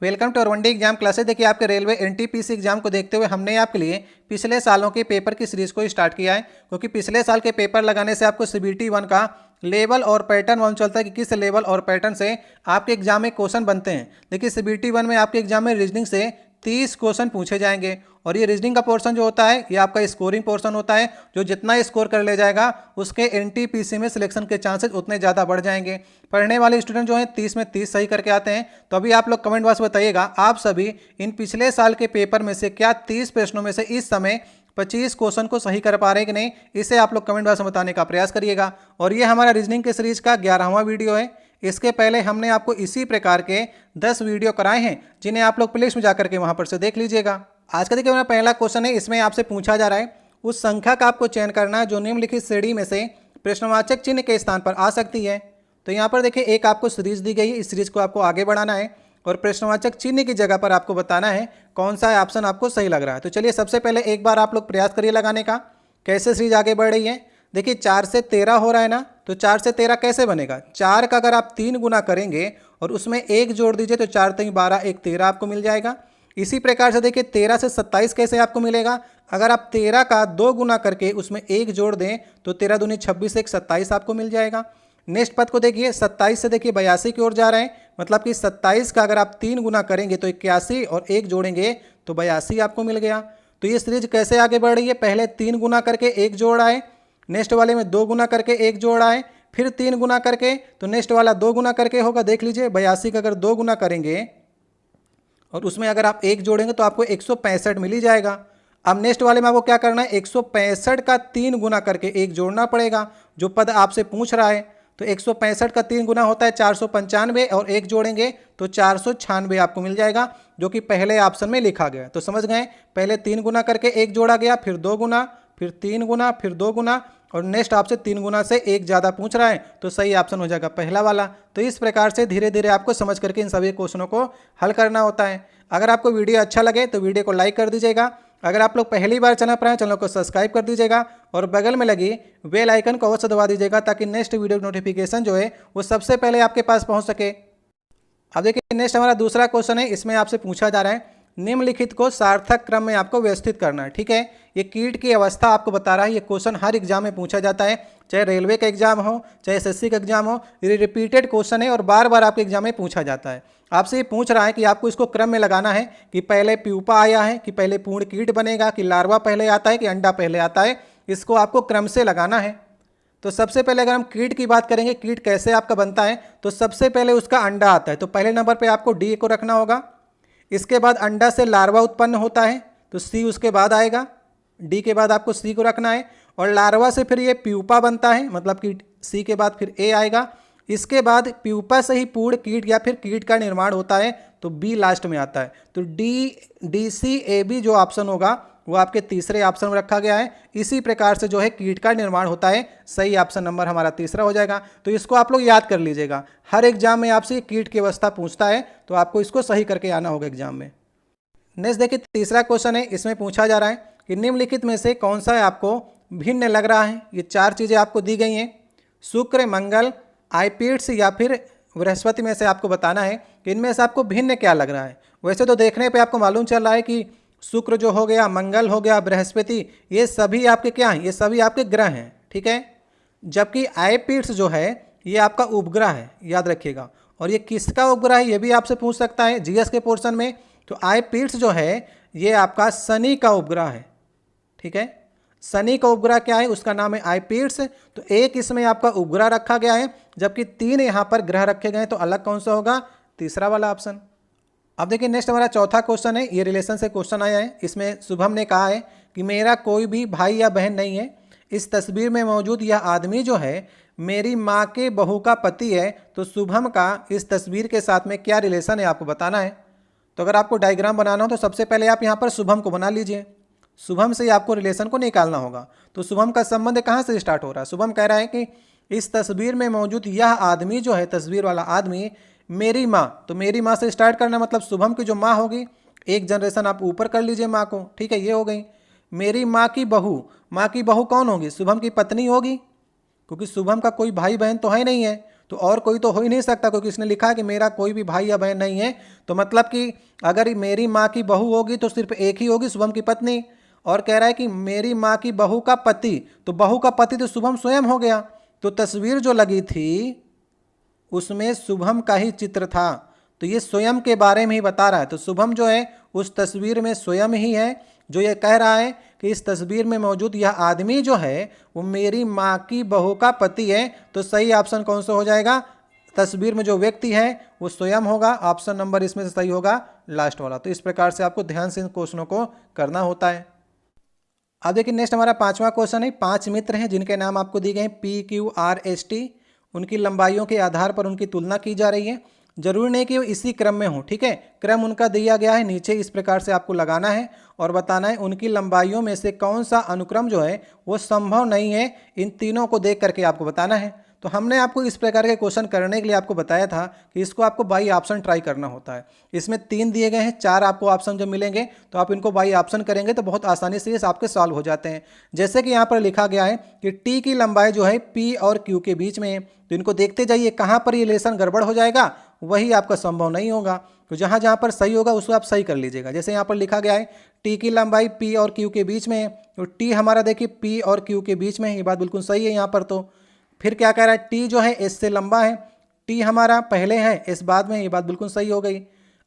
Welcome to one day exam classes. देखिए आपके railway NTPC exam को देखते हुए हमने आपके लिए पिछले सालों के पेपर की सीरीज को स्टार्ट किया है, क्योंकि पिछले साल के पेपर लगाने से आपको सीबीटी 1 का लेवल और पैटर्न मालूम चलता है कि किस लेवल और पैटर्न से आपके एग्जाम में क्वेश्चन बनते हैं। देखिए सीबीटी 1 में आपके एग्जाम में रीजनिंग से 30 क्वेश्चन पूछे जाएंगे और ये रीजनिंग का पोर्शन जो होता है ये आपका स्कोरिंग पोर्शन होता है। जो जितना स्कोर कर ले जाएगा उसके एनटीपीसी में सिलेक्शन के चांसेस उतने ज़्यादा बढ़ जाएंगे। पढ़ने वाले स्टूडेंट जो हैं 30 में 30 सही करके आते हैं। तो अभी आप लोग कमेंट बॉक्स में बताइएगा आप सभी इन पिछले साल के पेपर में से क्या 30 प्रश्नों में से इस समय 25 क्वेश्चन को सही कर पा रहे हैं कि नहीं। इसे आप लोग कमेंट बॉक्स में बताने का प्रयास करिएगा। और ये हमारा रीजनिंग के सीरीज का 11वां वीडियो है। इसके पहले हमने आपको इसी प्रकार के 10 वीडियो कराए हैं, जिन्हें आप लोग प्लेलिस्ट में जाकर के वहां पर से देख लीजिएगा। आज का देखिए हमारा पहला क्वेश्चन है, इसमें आपसे पूछा जा रहा है उस संख्या का आपको चयन करना है जो निम्नलिखित श्रेणी में से प्रश्नवाचक चिन्ह के स्थान पर आ सकती है। तो यहाँ पर देखिए एक आपको सीरीज दी गई है, इस सीरीज को आपको आगे बढ़ाना है और प्रश्नवाचक चिन्ह की जगह पर आपको बताना है कौन सा ऑप्शन आपको सही लग रहा है। तो चलिए सबसे पहले एक बार आप लोग प्रयास करिए लगाने का, कैसे सीरीज आगे बढ़ रही है। देखिए 4 से 13 हो रहा है ना, तो 4 से 13 कैसे बनेगा। 4 का अगर आप 3 गुना करेंगे और उसमें 1 जोड़ दीजिए तो 4 3 12 1 13 आपको मिल जाएगा। इसी प्रकार से देखिए 13 से 27 कैसे आपको मिलेगा। अगर आप 13 का 2 गुना करके उसमें 1 जोड़ दें तो 13 दूनी 26 1 27 आपको मिल जाएगा। नेक्स्ट पद को देखिए 27 से देखिए 82 की ओर जा रहे हैं, मतलब कि 27 का अगर आप 3 गुना करेंगे तो 81 और 1 जोड़ेंगे तो 82 आपको मिल गया। तो ये सीरीज कैसे आगे बढ़ रही है, पहले 3 गुना करके 1 जोड़ आए, नेक्स्ट वाले में 2 गुना करके 1 जोड़ आए, फिर 3 गुना करके, तो नेक्स्ट वाला 2 गुना करके होगा। देख लीजिए 82 का अगर 2 गुना करेंगे और उसमें अगर आप 1 जोड़ेंगे तो आपको 165 मिल ही जाएगा। अब नेक्स्ट वाले में आपको क्या करना है, 165 का 3 गुना करके 1 जोड़ना पड़ेगा जो पद आपसे पूछ रहा है। तो 165 का 3 गुना होता है 495 और 1 जोड़ेंगे तो 496 आपको मिल जाएगा, जो कि पहले ऑप्शन में लिखा गया। तो समझ गए, पहले 3 गुना करके 1 जोड़ा गया, फिर 2 गुना, फिर 3 गुना, फिर 2 गुना और नेक्स्ट आपसे 3 गुना से 1 ज़्यादा पूछ रहा है तो सही ऑप्शन हो जाएगा पहला वाला। तो इस प्रकार से धीरे धीरे आपको समझ करके इन सभी क्वेश्चनों को हल करना होता है। अगर आपको वीडियो अच्छा लगे तो वीडियो को लाइक कर दीजिएगा। अगर आप लोग पहली बार चैनल पर आए चैनल को सब्सक्राइब कर दीजिएगा और बगल में लगी बेल आइकन को अवश्य दबा दीजिएगा, ताकि नेक्स्ट वीडियो नोटिफिकेशन जो है वो सबसे पहले आपके पास पहुँच सके। अब देखिए नेक्स्ट हमारा दूसरा क्वेश्चन है, इसमें आपसे पूछा जा रहा है निम्नलिखित को सार्थक क्रम में आपको व्यवस्थित करना है। ठीक है, ये कीट की अवस्था आपको बता रहा है। ये क्वेश्चन हर एग्जाम में पूछा जाता है, चाहे रेलवे का एग्जाम हो चाहे एसएससी का एग्जाम हो। ये रिपीटेड क्वेश्चन है और बार बार आपके एग्जाम में पूछा जाता है। आपसे ये पूछ रहा है कि आपको इसको क्रम में लगाना है कि पहले प्यूपा आया है कि पहले पूर्ण कीट बनेगा, कि लार्वा पहले आता है कि अंडा पहले आता है। इसको आपको क्रम से लगाना है। तो सबसे पहले अगर हम कीट की बात करेंगे, कीट कैसे आपका बनता है, तो सबसे पहले उसका अंडा आता है, तो पहले नंबर पर आपको डी को रखना होगा। इसके बाद अंडा से लार्वा उत्पन्न होता है तो सी उसके बाद आएगा, डी के बाद आपको सी को रखना है। और लार्वा से फिर ये प्यूपा बनता है, मतलब कि सी के बाद फिर ए आएगा। इसके बाद प्यूपा से ही पूर्ण कीट या फिर कीट का निर्माण होता है तो बी लास्ट में आता है। तो डी सी ए बी जो ऑप्शन होगा वो आपके तीसरे ऑप्शन में रखा गया है। इसी प्रकार से जो है कीट का निर्माण होता है। सही ऑप्शन नंबर हमारा तीसरा हो जाएगा। तो इसको आप लोग याद कर लीजिएगा, हर एग्जाम में आपसे कीट की अवस्था पूछता है तो आपको इसको सही करके आना होगा एग्जाम में। नेक्स्ट देखिए तीसरा क्वेश्चन है, इसमें पूछा जा रहा है कि निम्नलिखित में से कौन सा आपको भिन्न लग रहा है। ये 4 चीज़ें आपको दी गई हैं, शुक्र, मंगल, आइपिड्स या फिर बृहस्पति में से आपको बताना है कि इनमें से आपको भिन्न क्या लग रहा है। वैसे तो देखने पे आपको मालूम चल रहा है कि शुक्र जो हो गया, मंगल हो गया, बृहस्पति, ये सभी आपके क्या हैं, ये सभी आपके ग्रह हैं। ठीक है, जबकि आइपिड्स जो है ये आपका उपग्रह है, याद रखिएगा। और ये किसका उपग्रह है ये भी आपसे पूछ सकता है जीएस के पोर्शन में। तो आइपिड्स जो है ये आपका शनि का उपग्रह है। ठीक है, शनि का उपग्रह क्या है, उसका नाम है आइपिड्स। तो एक इसमें आपका उपग्रह रखा गया है, जबकि 3 यहाँ पर ग्रह रखे गए हैं। तो अलग कौन सा होगा, तीसरा वाला ऑप्शन। अब देखिए नेक्स्ट हमारा चौथा क्वेश्चन है, ये रिलेशन से क्वेश्चन आया है। इसमें शुभम ने कहा है कि मेरा कोई भी भाई या बहन नहीं है। इस तस्वीर में मौजूद यह आदमी जो है मेरी माँ के बहू का पति है। तो शुभम का इस तस्वीर के साथ में क्या रिलेशन है आपको बताना है। तो अगर आपको डायग्राम बनाना हो तो सबसे पहले आप यहाँ पर शुभम को बना लीजिए। शुभम से आपको रिलेशन को निकालना होगा। तो शुभम का संबंध कहाँ से स्टार्ट हो रहा है। शुभम कह रहा है कि इस तस्वीर में मौजूद यह आदमी जो है, तस्वीर वाला आदमी मेरी माँ, तो मेरी माँ से स्टार्ट करना मतलब शुभम की जो माँ होगी, एक जनरेशन आप ऊपर कर लीजिए माँ को। ठीक है, ये हो गई। मेरी माँ की बहू, माँ की बहू कौन होगी, शुभम की पत्नी होगी, क्योंकि शुभम का कोई भाई बहन तो है नहीं है। तो और कोई तो हो ही नहीं सकता, क्योंकि इसने लिखा है कि मेरा कोई भी भाई या बहन नहीं है। तो मतलब कि अगर मेरी माँ की बहू होगी तो सिर्फ एक ही होगी, शुभम की पत्नी। और कह रहा है कि मेरी माँ की बहू का पति, तो बहू का पति तो शुभम स्वयं हो गया। तो तस्वीर जो लगी थी उसमें शुभम का ही चित्र था, तो ये स्वयं के बारे में ही बता रहा है। तो शुभम जो है उस तस्वीर में स्वयं ही है, जो ये कह रहा है कि इस तस्वीर में मौजूद यह आदमी जो है वो मेरी माँ की बहू का पति है। तो सही ऑप्शन कौन सा हो जाएगा? तस्वीर में जो व्यक्ति है वो स्वयं होगा। ऑप्शन नंबर इसमें से सही होगा लास्ट वाला। तो इस प्रकार से आपको ध्यान से इन क्वेश्चनों को करना होता है। अब देखिए नेक्स्ट हमारा 5वां क्वेश्चन है। 5 मित्र हैं जिनके नाम आपको दिए गए हैं PQRST। उनकी लंबाइयों के आधार पर उनकी तुलना की जा रही है। जरूरी नहीं कि वो इसी क्रम में हो, ठीक है, क्रम उनका दिया गया है नीचे, इस प्रकार से आपको लगाना है और बताना है उनकी लंबाइयों में से कौन सा अनुक्रम जो है वो संभव नहीं है। इन तीनों को देख करके आपको बताना है। तो हमने आपको इस प्रकार के क्वेश्चन करने के लिए आपको बताया था कि इसको आपको बाई ऑप्शन ट्राई करना होता है। इसमें 3 दिए गए हैं, 4 आपको ऑप्शन जो मिलेंगे तो आप इनको बाई ऑप्शन करेंगे तो बहुत आसानी से ये आपके सॉल्व हो जाते हैं। जैसे कि यहाँ पर लिखा गया है कि टी की लंबाई जो है पी और क्यू के बीच में है, तो इनको देखते जाइए कहाँ पर ये रिलेशन गड़बड़ हो जाएगा, वही आपका संभव नहीं होगा। तो जहाँ जहाँ पर सही होगा उसको आप सही कर लीजिएगा। जैसे यहाँ पर लिखा गया है टी की लंबाई पी और क्यू के बीच में है, तो टी हमारा देखिए पी और क्यू के बीच में है, ये बात बिल्कुल सही है यहाँ पर। तो फिर क्या कह रहा है, टी जो है एस से लंबा है, टी हमारा पहले है एस बाद में, ये बात बिल्कुल सही हो गई।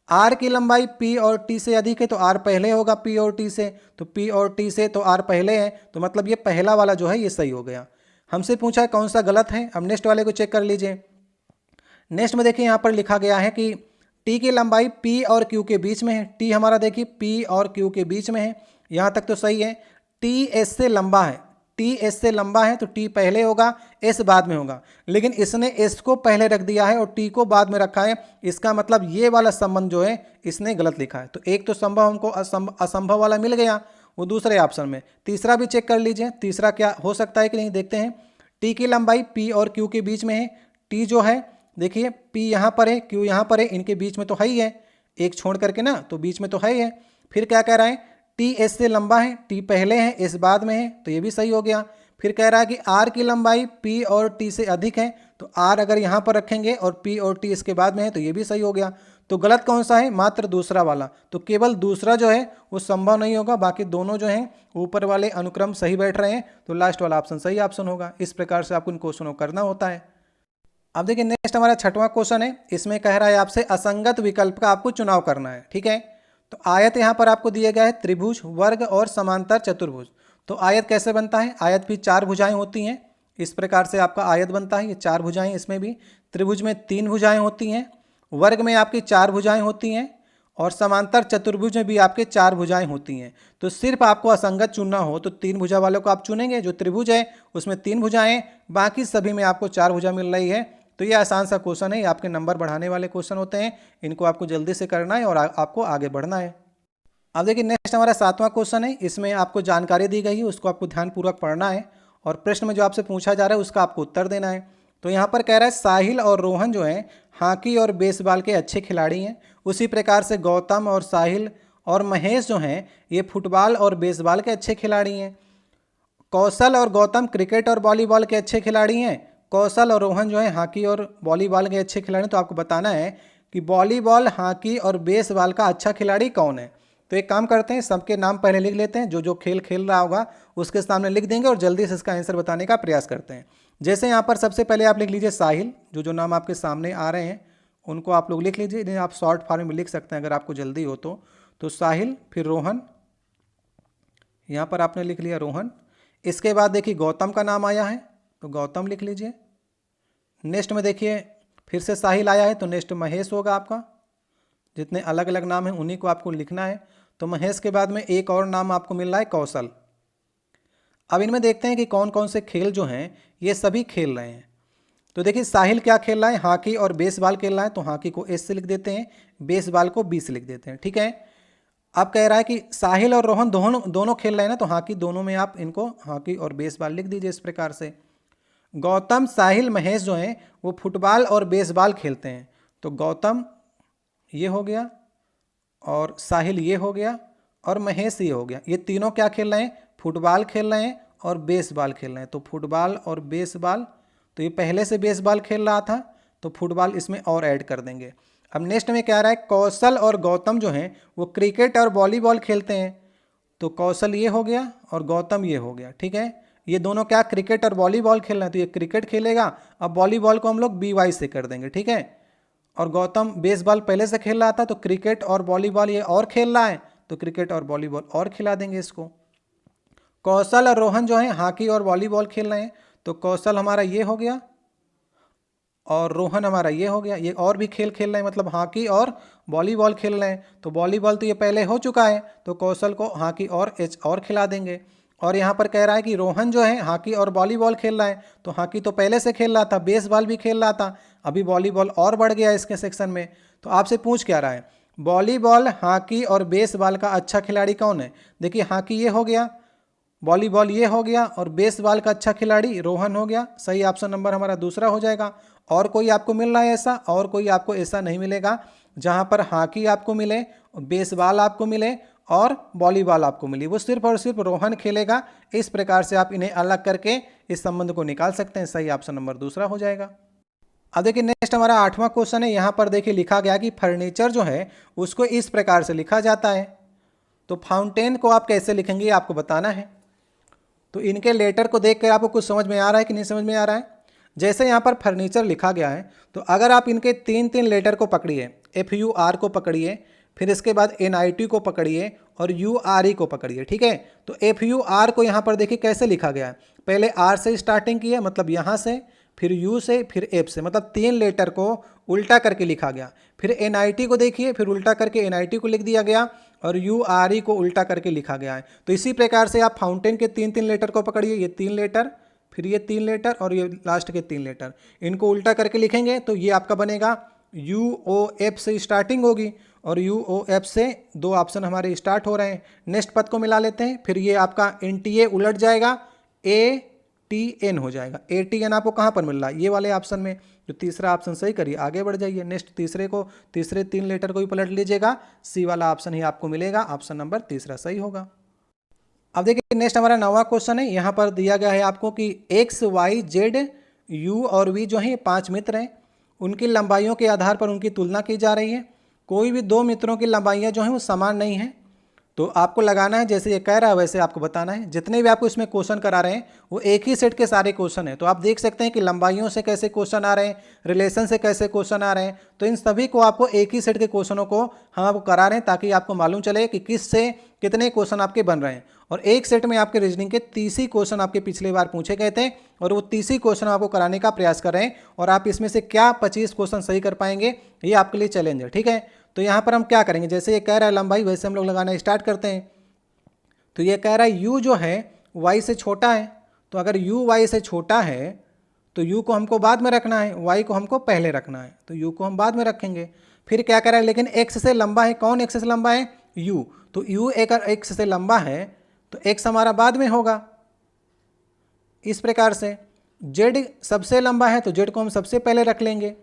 आर की लंबाई पी और टी से अधिक है, तो आर पहले होगा पी और टी से, तो पी और टी से तो आर पहले है, तो मतलब ये पहला वाला जो है ये सही हो गया। हमसे पूछा है कौन सा गलत है। अब नेक्स्ट वाले को चेक कर लीजिए। नेक्स्ट में देखिए यहाँ पर लिखा गया है कि टी की लंबाई पी और क्यू के बीच में है। टी हमारा देखिए पी और क्यू के बीच में है, यहाँ तक तो सही है। टी एस से लंबा है, टी एस से लंबा है तो टी पहले होगा एस बाद में होगा, लेकिन इसने एस को पहले रख दिया है और टी को बाद में रखा है। इसका मतलब ये वाला संबंध जो है इसने गलत लिखा है। तो एक तो संभव हमको असंभव वाला मिल गया, वो दूसरे ऑप्शन में। तीसरा भी चेक कर लीजिए, तीसरा क्या हो सकता है कि नहीं, देखते हैं। टी की लंबाई पी और क्यू के बीच में है। टी जो है देखिए पी यहाँ पर है, क्यू यहाँ पर है, इनके बीच में तो है ही है, एक छोड़ करके ना, तो बीच में तो है ही है। फिर क्या कह रहा है, टी एस से लंबा है, टी पहले है एस बाद में है, तो ये भी सही हो गया। फिर कह रहा है कि आर की लंबाई पी और टी से अधिक है, तो आर अगर यहाँ पर रखेंगे और पी और टी इसके बाद में है, तो ये भी सही हो गया। तो गलत कौन सा है, मात्र दूसरा वाला। तो केवल दूसरा जो है वो संभव नहीं होगा, बाकी दोनों जो हैं ऊपर वाले अनुक्रम सही बैठ रहे हैं, तो लास्ट वाला ऑप्शन सही ऑप्शन होगा। इस प्रकार से आपको इन क्वेश्चनों को करना होता है। अब देखिए नेक्स्ट हमारा 6वां क्वेश्चन है। इसमें कह रहा है आपसे असंगत विकल्प का आपको चुनाव करना है, ठीक है। तो आयत यहाँ पर आपको दिया गया है त्रिभुज, वर्ग और समांतर चतुर्भुज। तो आयत कैसे बनता है, आयत भी 4 भुजाएं होती हैं, इस प्रकार से आपका आयत बनता है। ये 4 भुजाएं, इसमें भी त्रिभुज में 3 भुजाएं होती हैं, वर्ग में आपकी 4 भुजाएं होती हैं और समांतर चतुर्भुज में भी आपके 4 भुजाएं होती हैं। तो सिर्फ आपको असंगत चुनना हो तो 3 भुजा वालों को आप चुनेंगे। जो त्रिभुज है उसमें 3 भुजाएं, बाकी सभी में आपको 4 भुजा मिल रही है। तो ये आसान सा क्वेश्चन है, ये आपके नंबर बढ़ाने वाले क्वेश्चन होते हैं, इनको आपको जल्दी से करना है और आपको आगे बढ़ना है। अब देखिए नेक्स्ट हमारा 7वां क्वेश्चन है। इसमें आपको जानकारी दी गई है, उसको आपको ध्यानपूर्वक पढ़ना है और प्रश्न में जो आपसे पूछा जा रहा है उसका आपको उत्तर देना है। तो यहाँ पर कह रहा है साहिल और रोहन जो है हॉकी और बेसबॉल के अच्छे खिलाड़ी हैं, उसी प्रकार से गौतम और साहिल और महेश जो हैं ये फुटबॉल और बेसबॉल के अच्छे खिलाड़ी हैं। कौशल और गौतम क्रिकेट और वॉलीबॉल के अच्छे खिलाड़ी हैं, कौशल और रोहन जो है हॉकी और वॉलीबॉल के अच्छे खिलाड़ी। तो आपको बताना है कि वॉलीबॉल, हॉकी और बेसबॉल का अच्छा खिलाड़ी कौन है। तो एक काम करते हैं, सबके नाम पहले लिख लेते हैं, जो जो खेल खेल रहा होगा उसके सामने लिख देंगे और जल्दी से इसका आंसर बताने का प्रयास करते हैं। जैसे यहाँ पर सबसे पहले आप लिख लीजिए साहिल, जो जो नाम आपके सामने आ रहे हैं उनको आप लोग लिख लीजिए, आप शॉर्ट फॉर्म में लिख सकते हैं अगर आपको जल्दी हो तो साहिल, फिर रोहन, यहाँ पर आपने लिख लिया रोहन। इसके बाद देखिए गौतम का नाम आया है तो गौतम लिख लीजिए। नेक्स्ट में देखिए फिर से साहिल आया है तो नेक्स्ट महेश होगा आपका। जितने अलग अलग नाम हैं उन्हीं को आपको लिखना है। तो महेश के बाद में एक और नाम आपको मिल रहा है कौशल। अब इनमें देखते हैं कि कौन कौन से खेल जो हैं ये सभी खेल रहे हैं। तो देखिए साहिल क्या खेल रहा है, हॉकी और बेसबॉल खेल रहा है, तो हॉकी को एस से लिख देते हैं, बेसबॉल को बी से लिख देते हैं, ठीक है। अब कह रहा है कि साहिल और रोहन दोनों खेल रहे हैं ना, तो हॉकी दोनों में आप इनको हॉकी और बेसबॉल लिख दीजिए इस प्रकार से। गौतम, साहिल, महेश जो हैं वो फुटबॉल और बेसबॉल खेलते हैं, तो गौतम ये हो गया और साहिल ये हो गया और महेश ये हो गया। ये तीनों क्या खेल रहे हैं, फुटबॉल खेल रहे हैं और बेसबॉल खेल रहे हैं। तो फुटबॉल और बेसबॉल, तो ये पहले से बेसबॉल खेल रहा था तो फुटबॉल इसमें और ऐड कर देंगे। अब नेक्स्ट में क्या रहा है, कौशल और गौतम जो हैं वो क्रिकेट और वॉलीबॉल खेलते हैं, तो कौशल ये हो गया और गौतम ये हो गया। ठीक है, ये दोनों क्या क्रिकेट और वॉलीबॉल खेल रहे हैं, तो ये क्रिकेट खेलेगा। अब वॉलीबॉल को हम लोग BY से कर देंगे। ठीक है, और गौतम बेसबॉल पहले से खेल रहा था तो क्रिकेट और वॉलीबॉल ये और खेल रहा है तो क्रिकेट और वॉलीबॉल और खिला देंगे इसको। कौशल और रोहन जो है हॉकी और वॉलीबॉल खेल रहे हैं, तो कौशल हमारा ये हो गया और रोहन हमारा ये हो गया। ये और भी खेल खेल रहे हैं, मतलब हॉकी और वॉलीबॉल खेल रहे हैं। तो वॉलीबॉल तो ये पहले हो चुका है तो कौशल को हॉकी और एच और खिला देंगे। और यहाँ पर कह रहा है कि रोहन जो है हॉकी और वॉलीबॉल खेल रहा है, तो हॉकी तो पहले से खेल रहा था, बेसबॉल भी खेल रहा था, अभी वॉलीबॉल और बढ़ गया इसके सेक्शन में। तो आपसे पूछ क्या रहा है, वॉलीबॉल, हॉकी और बेसबॉल का अच्छा खिलाड़ी कौन है। देखिए हॉकी ये हो गया, वॉलीबॉल ये हो गया और बेसबॉल का अच्छा खिलाड़ी रोहन हो गया। सही ऑप्शन नंबर हमारा दूसरा हो जाएगा। और कोई आपको मिल रहा है ऐसा, और कोई आपको ऐसा नहीं मिलेगा जहाँ पर हॉकी आपको मिले, बेसबॉल आपको मिले और वॉलीबॉल आपको मिली, वो सिर्फ और सिर्फ रोहन खेलेगा। इस प्रकार से आप इन्हें अलग करके इस संबंध को निकाल सकते हैं। सही ऑप्शन नंबर दूसरा हो जाएगा। अब देखिए नेक्स्ट हमारा 8वां क्वेश्चन है। यहाँ पर देखिए लिखा गया कि फर्नीचर जो है उसको इस प्रकार से लिखा जाता है, तो फाउंटेन को आप कैसे लिखेंगे आपको बताना है। तो इनके लेटर को देख कर आपको कुछ समझ में आ रहा है कि नहीं समझ में आ रहा है। जैसे यहाँ पर फर्नीचर लिखा गया है, तो अगर आप इनके 3 लेटर को पकड़िए, FUR को पकड़िए, फिर इसके बाद NIT को पकड़िए और URE को पकड़िए। ठीक है, तो FUR को यहाँ पर देखिए कैसे लिखा गया है, पहले R से स्टार्टिंग की है, मतलब यहाँ से, फिर U से, फिर F से, मतलब 3 लेटर को उल्टा करके लिखा गया। फिर NIT को देखिए, फिर उल्टा करके NIT को लिख दिया गया और URE को उल्टा करके लिखा गया है। तो इसी प्रकार से आप फाउंटेन के 3 लेटर को पकड़िए, ये 3 लेटर, फिर ये 3 लेटर और ये लास्ट के 3 लेटर, इनको उल्टा करके लिखेंगे तो ये आपका बनेगा UOF से स्टार्टिंग होगी और UOF से 2 ऑप्शन हमारे स्टार्ट हो रहे हैं। नेक्स्ट पद को मिला लेते हैं, फिर ये आपका NTA उलट जाएगा, ATN हो जाएगा। ATN आपको कहाँ पर मिल रहा है, ये वाले ऑप्शन में। जो तीसरा ऑप्शन सही करिए, आगे बढ़ जाइए। नेक्स्ट तीसरे 3 लेटर को भी पलट लीजिएगा, C वाला ऑप्शन ही आपको मिलेगा, ऑप्शन नंबर तीसरा सही होगा। अब देखिए नेक्स्ट हमारा 9वां क्वेश्चन है। यहाँ पर दिया गया है आपको कि X, Y, Z, U और V जो हैं 5 मित्र हैं, उनकी लंबाइयों के आधार पर उनकी तुलना की जा रही है। कोई भी 2 मित्रों की लंबाइयाँ जो हैं वो समान नहीं हैं, तो आपको लगाना है जैसे ये कह रहा है वैसे आपको बताना है। जितने भी आपको इसमें क्वेश्चन करा रहे हैं वो एक ही सेट के सारे क्वेश्चन हैं, तो आप देख सकते हैं कि लंबाइयों से कैसे क्वेश्चन आ रहे हैं, रिलेशन से कैसे क्वेश्चन आ रहे हैं। तो इन सभी को आपको एक ही सेट के क्वेश्चनों को हम आपको करा रहे हैं ताकि आपको मालूम चले कि किस से कितने क्वेश्चन आपके बन रहे हैं। और एक सेट में आपके रीजनिंग के 30 ही क्वेश्चन आपके पिछली बार पूछे गए थे और वो 30 ही क्वेश्चन आपको कराने का प्रयास कर रहे हैं, और आप इसमें से क्या 25 क्वेश्चन सही कर पाएंगे ये आपके लिए चैलेंज है। ठीक है, तो यहाँ पर हम क्या करेंगे, जैसे ये कह रहा है लंबाई, वैसे हम लोग लगाना स्टार्ट करते हैं। तो ये कह रहा है U जो है Y से छोटा है, तो अगर U Y से छोटा है तो U को हमको बाद में रखना है, Y को हमको पहले रखना है, तो U को हम बाद में रखेंगे। फिर क्या कह रहा है, लेकिन X से लंबा है, कौन X से लंबा है, U, तो U अगर X से लंबा है तो X हमारा बाद में होगा। इस प्रकार से Z सबसे लंबा है तो Z को हम सबसे पहले रख लेंगे।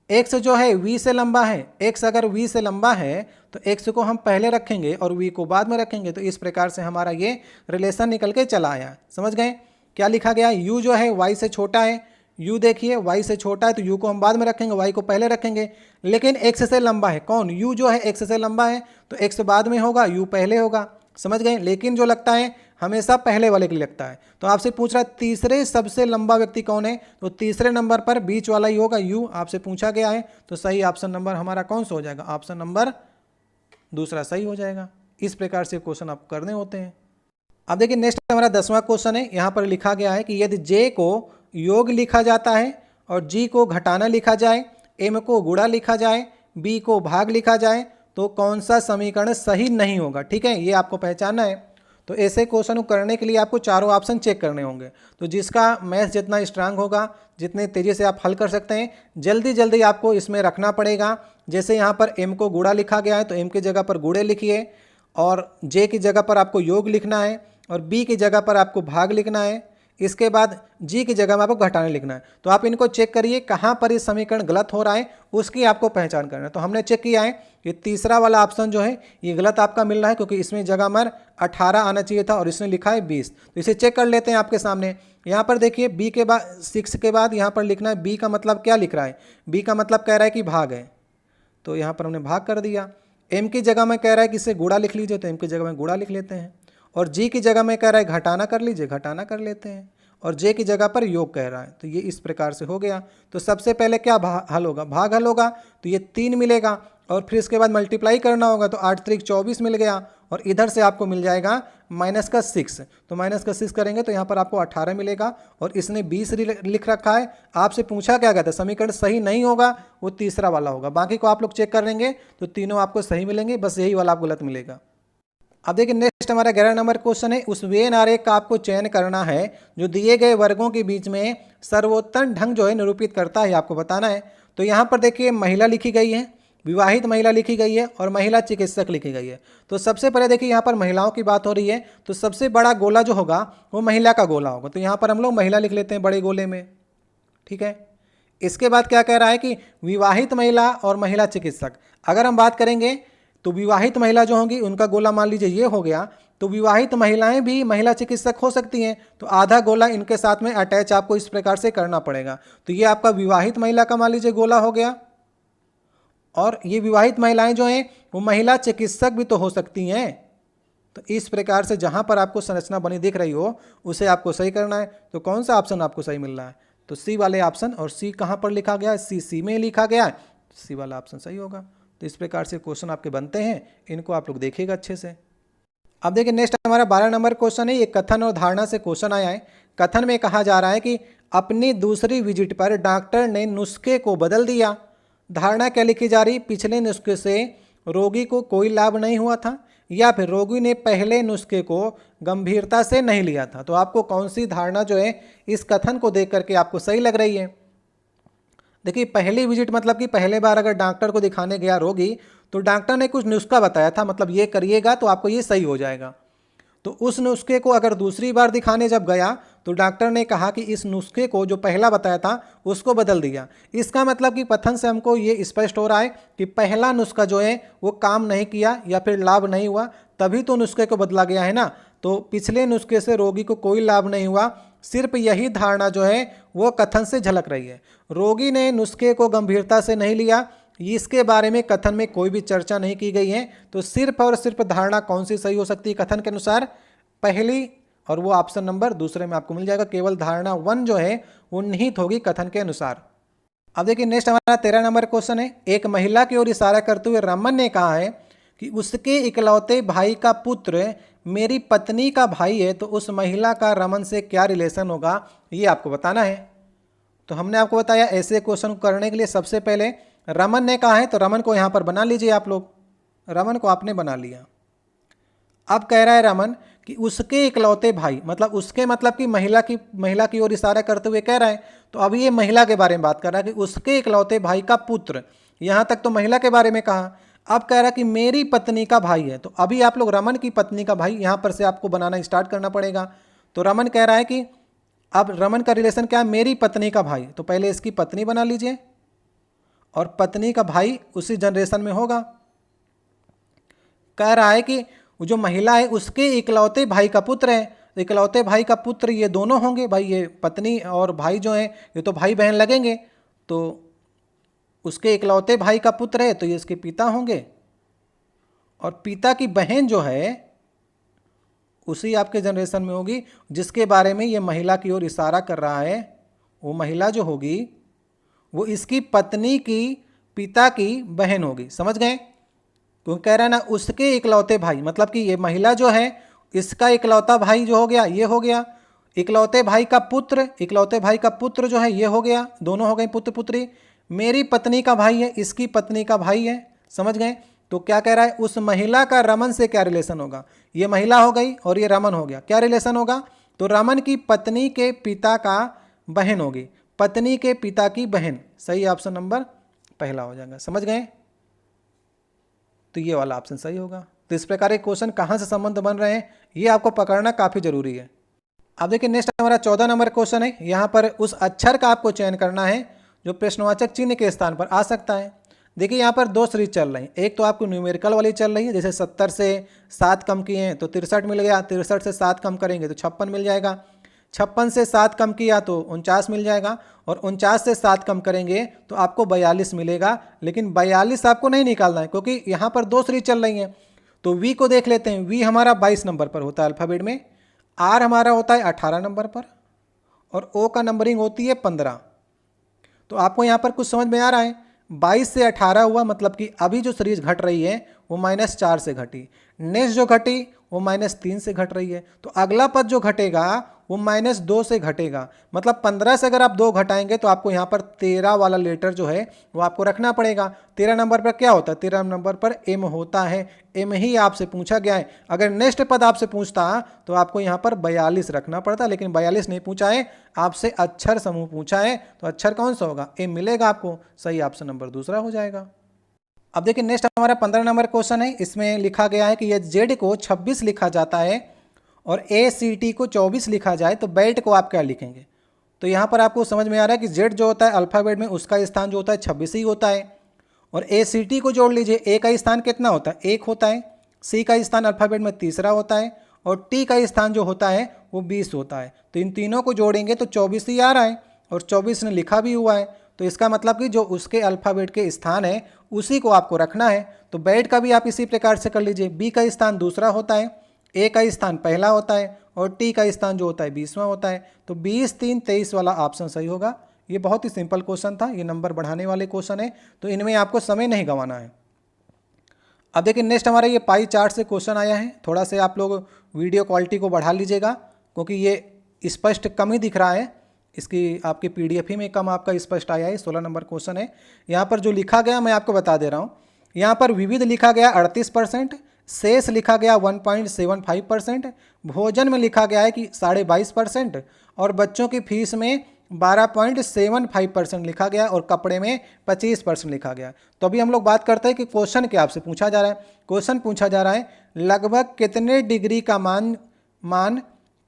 X जो है V से लंबा है, X अगर V से लंबा है तो X को हम पहले रखेंगे और V को बाद में रखेंगे। तो इस प्रकार से हमारा ये रिलेशन निकल के चला आया। समझ गए क्या लिखा गया, U जो है Y से छोटा है, U देखिए Y से छोटा है तो U को हम बाद में रखेंगे, Y को पहले रखेंगे। लेकिन X से लंबा है, कौन, U जो है X से लंबा है तो X बाद में होगा, U पहले होगा। समझ गए, लेकिन जो लगता है हमेशा पहले वाले के लिए लगता है। तो आपसे पूछ रहा है तीसरे सबसे लंबा व्यक्ति कौन है, तो तीसरे नंबर पर बीच वाला ही होगा, U आपसे पूछा गया है। तो सही ऑप्शन नंबर हमारा कौन सा हो जाएगा, ऑप्शन नंबर दूसरा सही हो जाएगा। इस प्रकार से क्वेश्चन आपको करने होते हैं। अब देखिए नेक्स्ट हमारा 10वां क्वेश्चन है। यहाँ पर लिखा गया है कि यदि J को योग लिखा जाता है और G को घटाना लिखा जाए, M को गुणा लिखा जाए, B को भाग लिखा जाए, तो कौन सा समीकरण सही नहीं होगा। ठीक है, ये आपको पहचानना है। तो ऐसे क्वेश्चन को करने के लिए आपको चारों ऑप्शन चेक करने होंगे। तो जिसका मैथ जितना स्ट्रांग होगा, जितने तेज़ी से आप हल कर सकते हैं, जल्दी जल्दी आपको इसमें रखना पड़ेगा। जैसे यहाँ पर M को गुणा लिखा गया है तो M की जगह पर गुणे लिखिए, और J की जगह पर आपको योग लिखना है, और B की जगह पर आपको भाग लिखना है, इसके बाद G की जगह में आपको घटाने लिखना है। तो आप इनको चेक करिए कहाँ पर ये समीकरण गलत हो रहा है, उसकी आपको पहचान करना है। तो हमने चेक किया है कि तीसरा वाला ऑप्शन जो है ये गलत आपका मिल रहा है, क्योंकि इसमें जगह पर 18 आना चाहिए था और इसने लिखा है 20। तो इसे चेक कर लेते हैं आपके सामने। यहाँ पर देखिए बी के बाद 6 के बाद यहाँ पर लिखना है बी का मतलब क्या लिख रहा है, बी का मतलब कह रहा है कि भाग है, तो यहाँ पर हमने भाग कर दिया। एम की जगह में कह रहा है कि इससे गुणा लिख लीजिए, तो एम की जगह में गुणा लिख लेते हैं। और जी की जगह में कह रहा है घटाना कर लीजिए, घटाना कर लेते हैं। और जे की जगह पर योग कह रहा है, तो ये इस प्रकार से हो गया। तो सबसे पहले क्या हल होगा, भाग हल होगा, तो ये 3 मिलेगा और फिर इसके बाद मल्टीप्लाई करना होगा, तो 8 3 24 मिल गया और इधर से आपको मिल जाएगा माइनस का 6, तो माइनस का 6 करेंगे तो यहाँ पर आपको 18 मिलेगा और इसने 20 लिख रखा है। आपसे पूछा क्या गया था, समीकरण सही नहीं होगा वो तीसरा वाला होगा, बाकी को आप लोग चेक कर लेंगे तो तीनों आपको सही मिलेंगे, बस यही वाला आपको गलत मिलेगा। अब देखिए नेक्स्ट हमारा 11 नंबर क्वेश्चन है, उस वेन आरेख का आपको चयन करना है जो दिए गए वर्गों के बीच में सर्वोत्तम ढंग जो है निरूपित करता है, आपको बताना है। तो यहाँ पर देखिए महिला लिखी गई है, विवाहित महिला लिखी गई है और महिला चिकित्सक लिखी गई है। तो सबसे पहले देखिए यहाँ पर महिलाओं की बात हो रही है, तो सबसे बड़ा गोला जो होगा वो महिला का गोला होगा, तो यहाँ पर हम लोग महिला लिख लेते हैं बड़े गोले में, ठीक है। इसके बाद क्या कह रहा है कि विवाहित महिला और महिला चिकित्सक, अगर हम बात करेंगे तो विवाहित महिला जो होंगी उनका गोला मान लीजिए ये हो गया, तो विवाहित महिलाएं भी महिला चिकित्सक हो सकती हैं, तो आधा गोला इनके साथ में अटैच आपको इस प्रकार से करना पड़ेगा। तो ये आपका विवाहित महिला का मान लीजिए गोला हो गया, और ये विवाहित महिलाएं जो हैं वो महिला चिकित्सक भी तो हो सकती हैं। तो इस प्रकार से जहां पर आपको संरचना बनी दिख रही हो उसे आपको सही करना है। तो कौन सा ऑप्शन आपको सही मिल रहा है, तो सी वाले ऑप्शन, और सी कहां पर लिखा गया है, सी में लिखा गया है, सी वाला ऑप्शन सही होगा। तो इस प्रकार से क्वेश्चन आपके बनते हैं, इनको आप लोग देखिएगा अच्छे से। अब देखिए नेक्स्ट हमारा 12 नंबर क्वेश्चन है, ये कथन और धारणा से क्वेश्चन आया है। कथन में कहा जा रहा है कि अपनी दूसरी विजिट पर डॉक्टर ने नुस्खे को बदल दिया। धारणा क्या लिखी जा रही, पिछले नुस्खे से रोगी को कोई लाभ नहीं हुआ था, या फिर रोगी ने पहले नुस्खे को गंभीरता से नहीं लिया था। तो आपको कौन सी धारणा जो है इस कथन को देख करके आपको सही लग रही है। देखिए पहली विजिट मतलब कि पहले बार अगर डॉक्टर को दिखाने गया रोगी तो डॉक्टर ने कुछ नुस्खा बताया था, मतलब ये करिएगा तो आपको ये सही हो जाएगा। तो उस नुस्खे को अगर दूसरी बार दिखाने जब गया तो डॉक्टर ने कहा कि इस नुस्खे को जो पहला बताया था उसको बदल दिया। इसका मतलब कि कथन से हमको ये स्पष्ट हो रहा है कि पहला नुस्खा जो है वो काम नहीं किया या फिर लाभ नहीं हुआ, तभी तो नुस्खे को बदला गया है ना। तो पिछले नुस्खे से रोगी को कोई लाभ नहीं हुआ, सिर्फ यही धारणा जो है वो कथन से झलक रही है। रोगी ने नुस्खे को गंभीरता से नहीं लिया, इसके बारे में कथन में कोई भी चर्चा नहीं की गई है। तो सिर्फ और सिर्फ धारणा कौन सी सही हो सकती है कथन के अनुसार, पहली, और वो ऑप्शन नंबर दूसरे में आपको मिल जाएगा। केवल धारणा 1 जो है वो निहित होगी कथन के अनुसार। अब देखिए नेक्स्ट हमारा 13 नंबर क्वेश्चन है, एक महिला की ओर इशारा करते हुए रमन ने कहा है कि उसके इकलौते भाई का पुत्र मेरी पत्नी का भाई है, तो उस महिला का रमन से क्या रिलेशन होगा, ये आपको बताना है। तो हमने आपको बताया ऐसे क्वेश्चन करने के लिए सबसे पहले रमन ने कहा है, तो रमन को यहाँ पर बना लीजिए आप लोग, रमन को आपने बना लिया। अब कह रहा है रमन कि उसके इकलौते भाई, मतलब उसके मतलब कि महिला की ओर इशारा करते हुए कह रहा है। तो अभी ये महिला के बारे में बात कर रहा है कि उसके इकलौते भाई का पुत्र, यहाँ तक तो महिला के बारे में कहा। अब कह रहा है कि मेरी पत्नी का भाई है, तो अभी आप लोग रमन की पत्नी का भाई यहाँ पर से आपको बनाना स्टार्ट करना पड़ेगा। तो रमन कह रहा है कि अब रमन का रिलेशन क्या है, मेरी पत्नी का भाई, तो पहले इसकी पत्नी बना लीजिए और पत्नी का भाई उसी जनरेशन में होगा। कह रहा है कि जो महिला है उसके इकलौते भाई का पुत्र है, तो इकलौते भाई का पुत्र ये दोनों होंगे भाई, ये पत्नी और भाई जो हैं ये तो भाई बहन लगेंगे। तो उसके इकलौते भाई का पुत्र है तो ये इसके पिता होंगे, और पिता की बहन जो है उसी आपके जनरेशन में होगी जिसके बारे में ये महिला की ओर इशारा कर रहा है। वो महिला जो होगी वो इसकी पत्नी की पिता की बहन होगी, समझ गए। तो कह रहा है ना उसके इकलौते भाई, मतलब कि ये महिला जो है इसका इकलौता भाई जो हो गया ये हो गया, इकलौते भाई का पुत्र, इकलौते भाई का पुत्र जो है ये हो गया, दोनों हो गए पुत्र पुत्री। मेरी पत्नी का भाई है, इसकी पत्नी का भाई है, समझ गए। तो क्या कह रहा है, उस महिला का रमन से क्या रिलेशन होगा, ये महिला हो गई और ये रमन हो गया, क्या रिलेशन होगा, तो रमन की पत्नी के पिता का बहन होगी, पत्नी के पिता की बहन, सही ऑप्शन नंबर पहला हो जाएगा, समझ गए। तो ये वाला ऑप्शन सही होगा। तो इस प्रकार के क्वेश्चन कहाँ से संबंध बन रहे हैं ये आपको पकड़ना काफ़ी जरूरी है। अब देखिए नेक्स्ट हमारा 14 नंबर क्वेश्चन है, यहाँ पर उस अक्षर का आपको चयन करना है जो प्रश्नवाचक चिन्ह के स्थान पर आ सकता है। देखिए यहाँ पर दो सीरीज चल रही हैं, एक तो आपको न्यूमेरिकल वाली चल रही है, जैसे 70 से 7 कम किए हैं तो 63 मिल गया, 63 से 7 कम करेंगे तो 56 मिल जाएगा, 56 से 7 कम किया तो 49 मिल जाएगा, और 49 से 7 कम करेंगे तो आपको 42 मिलेगा। लेकिन 42 आपको नहीं निकालना है क्योंकि यहाँ पर दो सीरीज चल रही हैं। तो वी को देख लेते हैं, वी हमारा 22 नंबर पर होता है अल्फ़ाबेट में, आर हमारा होता है 18 नंबर पर, और ओ का नंबरिंग होती है 15। तो आपको यहाँ पर कुछ समझ में आ रहा है, 22 से 18 हुआ, मतलब कि अभी जो सीरीज घट रही है वो -4 से घटी, नेक्स्ट जो घटी वो -3 से घट रही है, तो अगला पद जो घटेगा वो -2 से घटेगा। मतलब 15 से अगर आप 2 घटाएंगे तो आपको यहाँ पर 13 वाला लेटर जो है वो आपको रखना पड़ेगा। 13 नंबर पर क्या होता है? 13 नंबर पर एम होता है, एम ही आपसे पूछा गया है। अगर नेक्स्ट पद आपसे पूछता तो आपको यहाँ पर 42 रखना पड़ता, लेकिन 42 नहीं पूछा है, आपसे अक्षर समूह पूछा है, तो अक्षर कौन सा होगा? एम मिलेगा आपको। सही ऑप्शन नंबर दूसरा हो जाएगा। अब देखिए नेक्स्ट हमारा 15 नंबर क्वेश्चन है। इसमें लिखा गया है कि यह जेड को 26 लिखा जाता है और ए सी टी को 24 लिखा जाए तो बैट को आप क्या लिखेंगे? तो यहाँ पर आपको समझ में आ रहा है कि जेड जो होता है अल्फ़ाबेट में उसका स्थान जो होता है 26 ही होता है, और ए सी टी को जोड़ लीजिए, ए का स्थान कितना होता है? 1 होता है, सी का स्थान अल्फ़ाबेट में तीसरा होता है, और टी का स्थान जो होता है वो 20 होता है। तो इन तीनों को जोड़ेंगे तो 24 ही आ रहा है, और 24 ने लिखा भी हुआ है, तो इसका मतलब कि जो उसके अल्फ़ाबेट के स्थान है उसी को आपको रखना है। तो बैट का भी आप इसी प्रकार से कर लीजिए, बी का स्थान दूसरा होता है, ए का स्थान पहला होता है, और टी का स्थान जो होता है 20वां होता है। तो 20, 3, 23 वाला ऑप्शन सही होगा। ये बहुत ही सिंपल क्वेश्चन था, ये नंबर बढ़ाने वाले क्वेश्चन है, तो इनमें आपको समय नहीं गंवाना है। अब देखिए नेक्स्ट हमारा ये पाई चार्ट से क्वेश्चन आया है। थोड़ा से आप लोग वीडियो क्वालिटी को बढ़ा लीजिएगा क्योंकि ये स्पष्ट कम ही दिख रहा है, इसकी आपकी PDF ही में कम आपका स्पष्ट आया है। 16 नंबर क्वेश्चन है। यहाँ पर जो लिखा गया मैं आपको बता दे रहा हूँ। यहाँ पर विविध लिखा गया 38%, शेष लिखा गया 1.75%, भोजन में लिखा गया है कि 22.5%, और बच्चों की फीस में 12.75% लिखा गया, और कपड़े में 25% लिखा गया। तो अभी हम लोग बात करते हैं कि क्वेश्चन क्या आपसे पूछा जा रहा है। क्वेश्चन पूछा जा रहा है लगभग कितने डिग्री का मान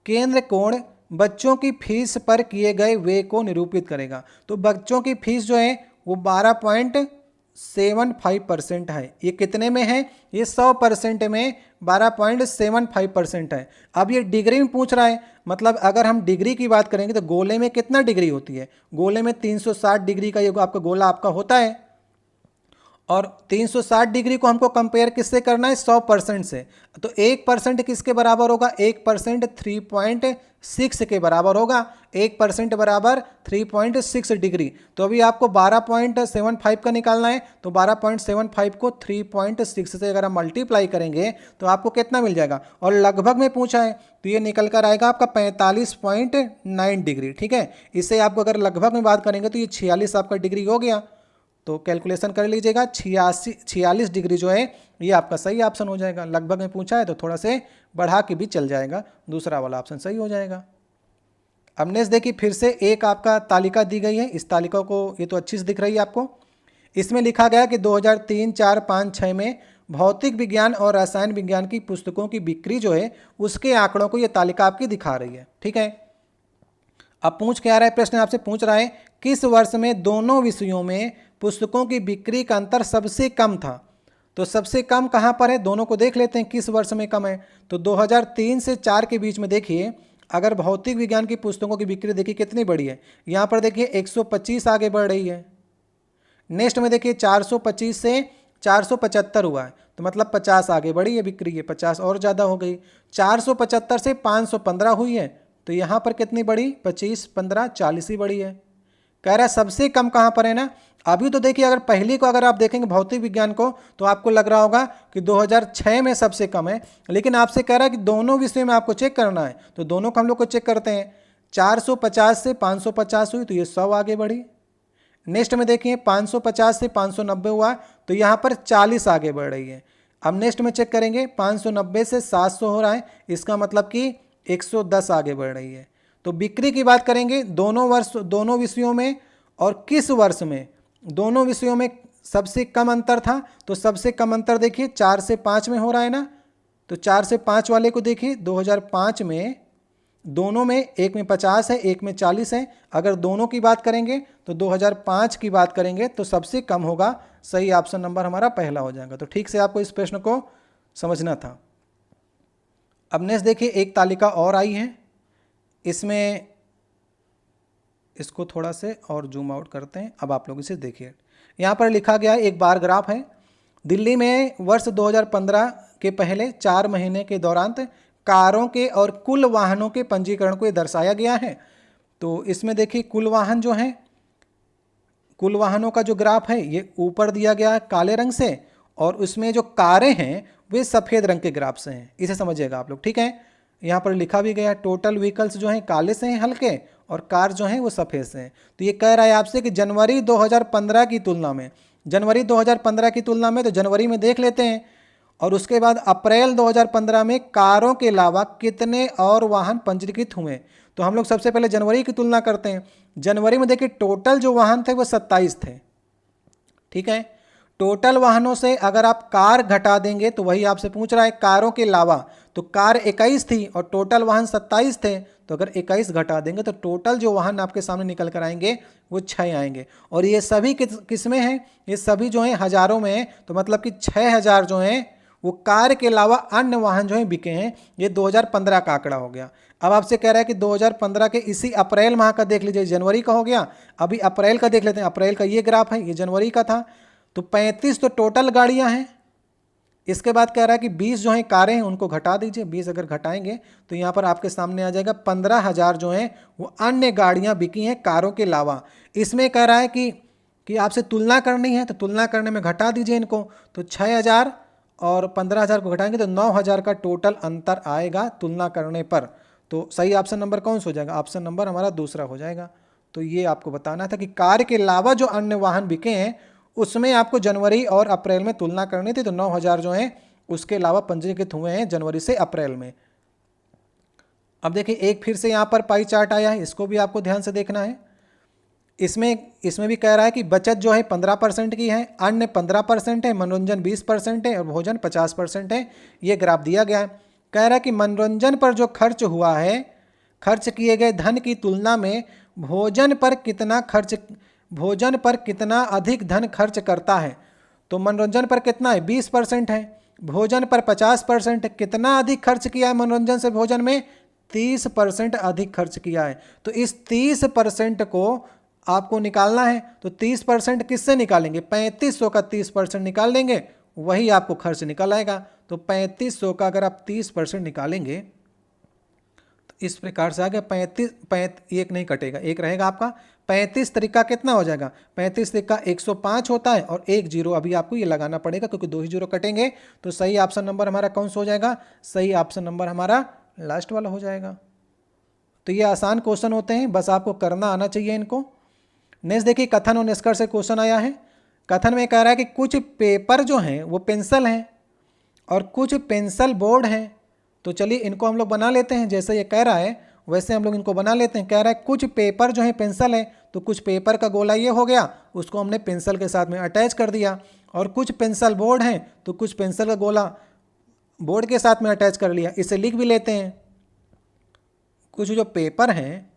केंद्र कोण बच्चों की फीस पर किए गए व्यय को निरूपित करेगा। तो बच्चों की फीस जो है वो 12.75% है। ये कितने में है? ये 100% में 12.75% है। अब ये डिग्री में पूछ रहा है, मतलब अगर हम डिग्री की बात करेंगे तो गोले में कितना डिग्री होती है? गोले में 360 डिग्री का ये आपका गोला आपका होता है, और 360 डिग्री को हमको कंपेयर किससे करना है? 100% से। तो 1% किसके बराबर होगा? 1% 3.6 के बराबर होगा। 1% बराबर 3.6 डिग्री। तो अभी आपको 12.75 का निकालना है, तो 12.75 को 3.6 से अगर हम मल्टीप्लाई करेंगे तो आपको कितना मिल जाएगा? और लगभग में पूछा है तो ये निकल कर आएगा आपका 45.9 डिग्री। ठीक है, इससे आपको अगर लगभग में बात करेंगे तो ये 46 आपका डिग्री हो गया। तो कैलकुलेशन कर लीजिएगा, 46 डिग्री जो है ये आपका सही ऑप्शन हो जाएगा। लगभग में पूछा है तो थोड़ा से बढ़ा के भी चल जाएगा, दूसरा वाला ऑप्शन सही हो जाएगा। अब नेक्स्ट देखिए, फिर से एक आपका तालिका दी गई है। इस तालिका को, ये तो अच्छी से दिख रही है आपको। इसमें लिखा गया कि 2003, 4, 5, 6 में भौतिक विज्ञान और रसायन विज्ञान की पुस्तकों की बिक्री जो है उसके आंकड़ों को ये तालिका आपकी दिखा रही है। ठीक है, अब पूछ क्या रहा है, प्रश्न आपसे पूछ रहा है किस वर्ष में दोनों विषयों में पुस्तकों की बिक्री का अंतर सबसे कम था? तो सबसे कम कहाँ पर है, दोनों को देख लेते हैं किस वर्ष में कम है। तो 2003 से 4 के बीच में देखिए, अगर भौतिक विज्ञान की पुस्तकों की बिक्री देखिए कितनी बड़ी है। यहाँ पर देखिए 125 आगे बढ़ रही है। नेक्स्ट में देखिए 425 से 475 हुआ है, तो मतलब 50 आगे बढ़ी है बिक्री, है 50 और ज़्यादा हो गई। 475 से 515 हुई है, तो यहाँ पर कितनी बढ़ी? 25, 15, 40 ही बढ़ी है। कह रहा है सबसे कम कहाँ पर है ना। अभी तो देखिए, अगर पहली को अगर आप देखेंगे भौतिक विज्ञान को तो आपको लग रहा होगा कि 2006 में सबसे कम है, लेकिन आपसे कह रहा है कि दोनों विषय में आपको चेक करना है, तो दोनों को हम लोग को चेक करते हैं। 450 से 550 हुई तो ये 100 आगे बढ़ी। नेक्स्ट में देखिए 550 से 590 हुआ तो यहाँ पर 40 आगे बढ़ रही है। अब नेक्स्ट में चेक करेंगे 590 से 700 हो रहा है, इसका मतलब कि 110 आगे बढ़ रही है। तो बिक्री की बात करेंगे दोनों विषयों में, और किस वर्ष में दोनों विषयों में सबसे कम अंतर था। तो सबसे कम अंतर देखिए 4 से 5 में हो रहा है ना। तो 4 से 5 वाले को देखिए 2005 में दोनों में, एक में 50 है एक में 40 है। अगर दोनों की बात करेंगे तो 2005 की बात करेंगे तो सबसे कम होगा। सही ऑप्शन नंबर हमारा पहला हो जाएगा। तो ठीक से आपको इस प्रश्न को समझना था। अब नेक्स्ट देखिए, एक तालिका और आई है, इसमें इसको थोड़ा से और जूम आउट करते हैं। अब आप लोग इसे देखिए, यहाँ पर लिखा गया है, एक बार ग्राफ है। दिल्ली में वर्ष 2015 के पहले 4 महीने के दौरान कारों के और कुल वाहनों के पंजीकरण को ये दर्शाया गया है। तो इसमें देखिए कुल वाहन जो हैं, कुल वाहनों का जो ग्राफ है ये ऊपर दिया गया है काले रंग से, और उसमें जो कारें हैं वे सफ़ेद रंग के ग्राफ से हैं। इसे समझिएगा आप लोग, ठीक है। यहाँ पर लिखा भी गया, टोटल व्हीकल्स जो हैं काले से हैं हल्के, और कार जो हैं वो सफ़ेद से हैं। तो ये कह रहा है आपसे कि जनवरी 2015 की तुलना में, जनवरी 2015 की तुलना में, तो जनवरी में देख लेते हैं, और उसके बाद अप्रैल 2015 में कारों के अलावा कितने और वाहन पंजीकृत हुए। तो हम लोग सबसे पहले जनवरी की तुलना करते हैं। जनवरी में देखिए टोटल जो वाहन थे वो 27 थे, ठीक है। टोटल वाहनों से अगर आप कार घटा देंगे तो वही आपसे पूछ रहा है कारों के अलावा, तो कार 21 थी और टोटल वाहन 27 थे, तो अगर 21 घटा देंगे तो टोटल जो वाहन आपके सामने निकल कर आएंगे वो 6 आएंगे। और ये सभी किस में हैं, ये सभी जो हैं हज़ारों में हैं। तो मतलब कि 6000 जो हैं वो कार के अलावा अन्य वाहन जो हैं बिके हैं। ये 2015 का आंकड़ा हो गया। अब आपसे कह रहा है कि 2015 के इसी अप्रैल माह का देख लीजिए, जनवरी का हो गया, अभी अप्रैल का देख लेते हैं। अप्रैल का ये ग्राफ है, ये जनवरी का था। तो 35 तो टोटल गाड़ियां हैं। इसके बाद कह रहा है कि 20 जो हैं कारें हैं उनको घटा दीजिए। 20 अगर घटाएंगे तो यहाँ पर आपके सामने आ जाएगा 15,000 जो हैं वो अन्य गाड़ियाँ बिकी हैं कारों के अलावा। इसमें कह रहा है कि आपसे तुलना करनी है, तो तुलना करने में घटा दीजिए इनको। तो 6,000 और 15,000 को घटाएंगे तो 9,000 का टोटल अंतर आएगा तुलना करने पर। तो सही ऑप्शन नंबर कौन सा हो जाएगा? ऑप्शन नंबर हमारा दूसरा हो जाएगा। तो ये आपको बताना था कि कार के अलावा जो अन्य वाहन बिके हैं उसमें आपको जनवरी और अप्रैल में तुलना करनी थी। तो 9,000 जो हैं उसके अलावा पंजीकृत हुए हैं जनवरी से अप्रैल में। अब देखिए एक फिर से यहाँ पर पाई चार्ट आया है, इसको भी आपको ध्यान से देखना है। इसमें भी कह रहा है कि बचत जो है 15% की है, अन्य 15% है, मनोरंजन 20% है और भोजन 50% है। ये ग्राफ दिया गया है। कह रहा है कि मनोरंजन पर जो खर्च हुआ है, खर्च किए गए धन की तुलना में भोजन पर कितना अधिक धन खर्च करता है। तो मनोरंजन पर कितना है? 20% है। भोजन पर 50%। कितना अधिक खर्च किया है मनोरंजन से भोजन में? 30% अधिक खर्च किया है। तो इस 30% को आपको निकालना है। तो 30% किससे निकालेंगे? 3500 का 30% निकाल देंगे, वही आपको खर्च निकल आएगा। तो 3500 का अगर आप 30% निकालेंगे तो इस प्रकार से आ गया 35, एक नहीं कटेगा, एक रहेगा आपका। 35 तरीका कितना हो जाएगा? 35 तरीका 105 होता है और 1 जीरो अभी आपको ये लगाना पड़ेगा क्योंकि 2 ही जीरो कटेंगे। तो सही ऑप्शन नंबर हमारा कौन सा हो जाएगा? सही ऑप्शन नंबर हमारा लास्ट वाला हो जाएगा। तो ये आसान क्वेश्चन होते हैं, बस आपको करना आना चाहिए इनको। नेक्स्ट देखिए, कथन और निष्कर्ष से क्वेश्चन आया है। कथन में कह रहा है कि कुछ पेपर जो हैं वो पेंसिल हैं और कुछ पेंसिल बोर्ड हैं। तो चलिए इनको हम लोग बना लेते हैं, जैसे ये कह रहा है वैसे हम लोग इनको बना लेते हैं। कह रहा है कुछ पेपर जो है पेंसिल है, तो कुछ पेपर का गोला ये हो गया, उसको हमने पेंसिल के साथ में अटैच कर दिया। और कुछ पेंसिल बोर्ड हैं तो कुछ पेंसिल का गोला बोर्ड के साथ में अटैच कर लिया। इसे लिख भी लेते हैं, कुछ जो पेपर हैं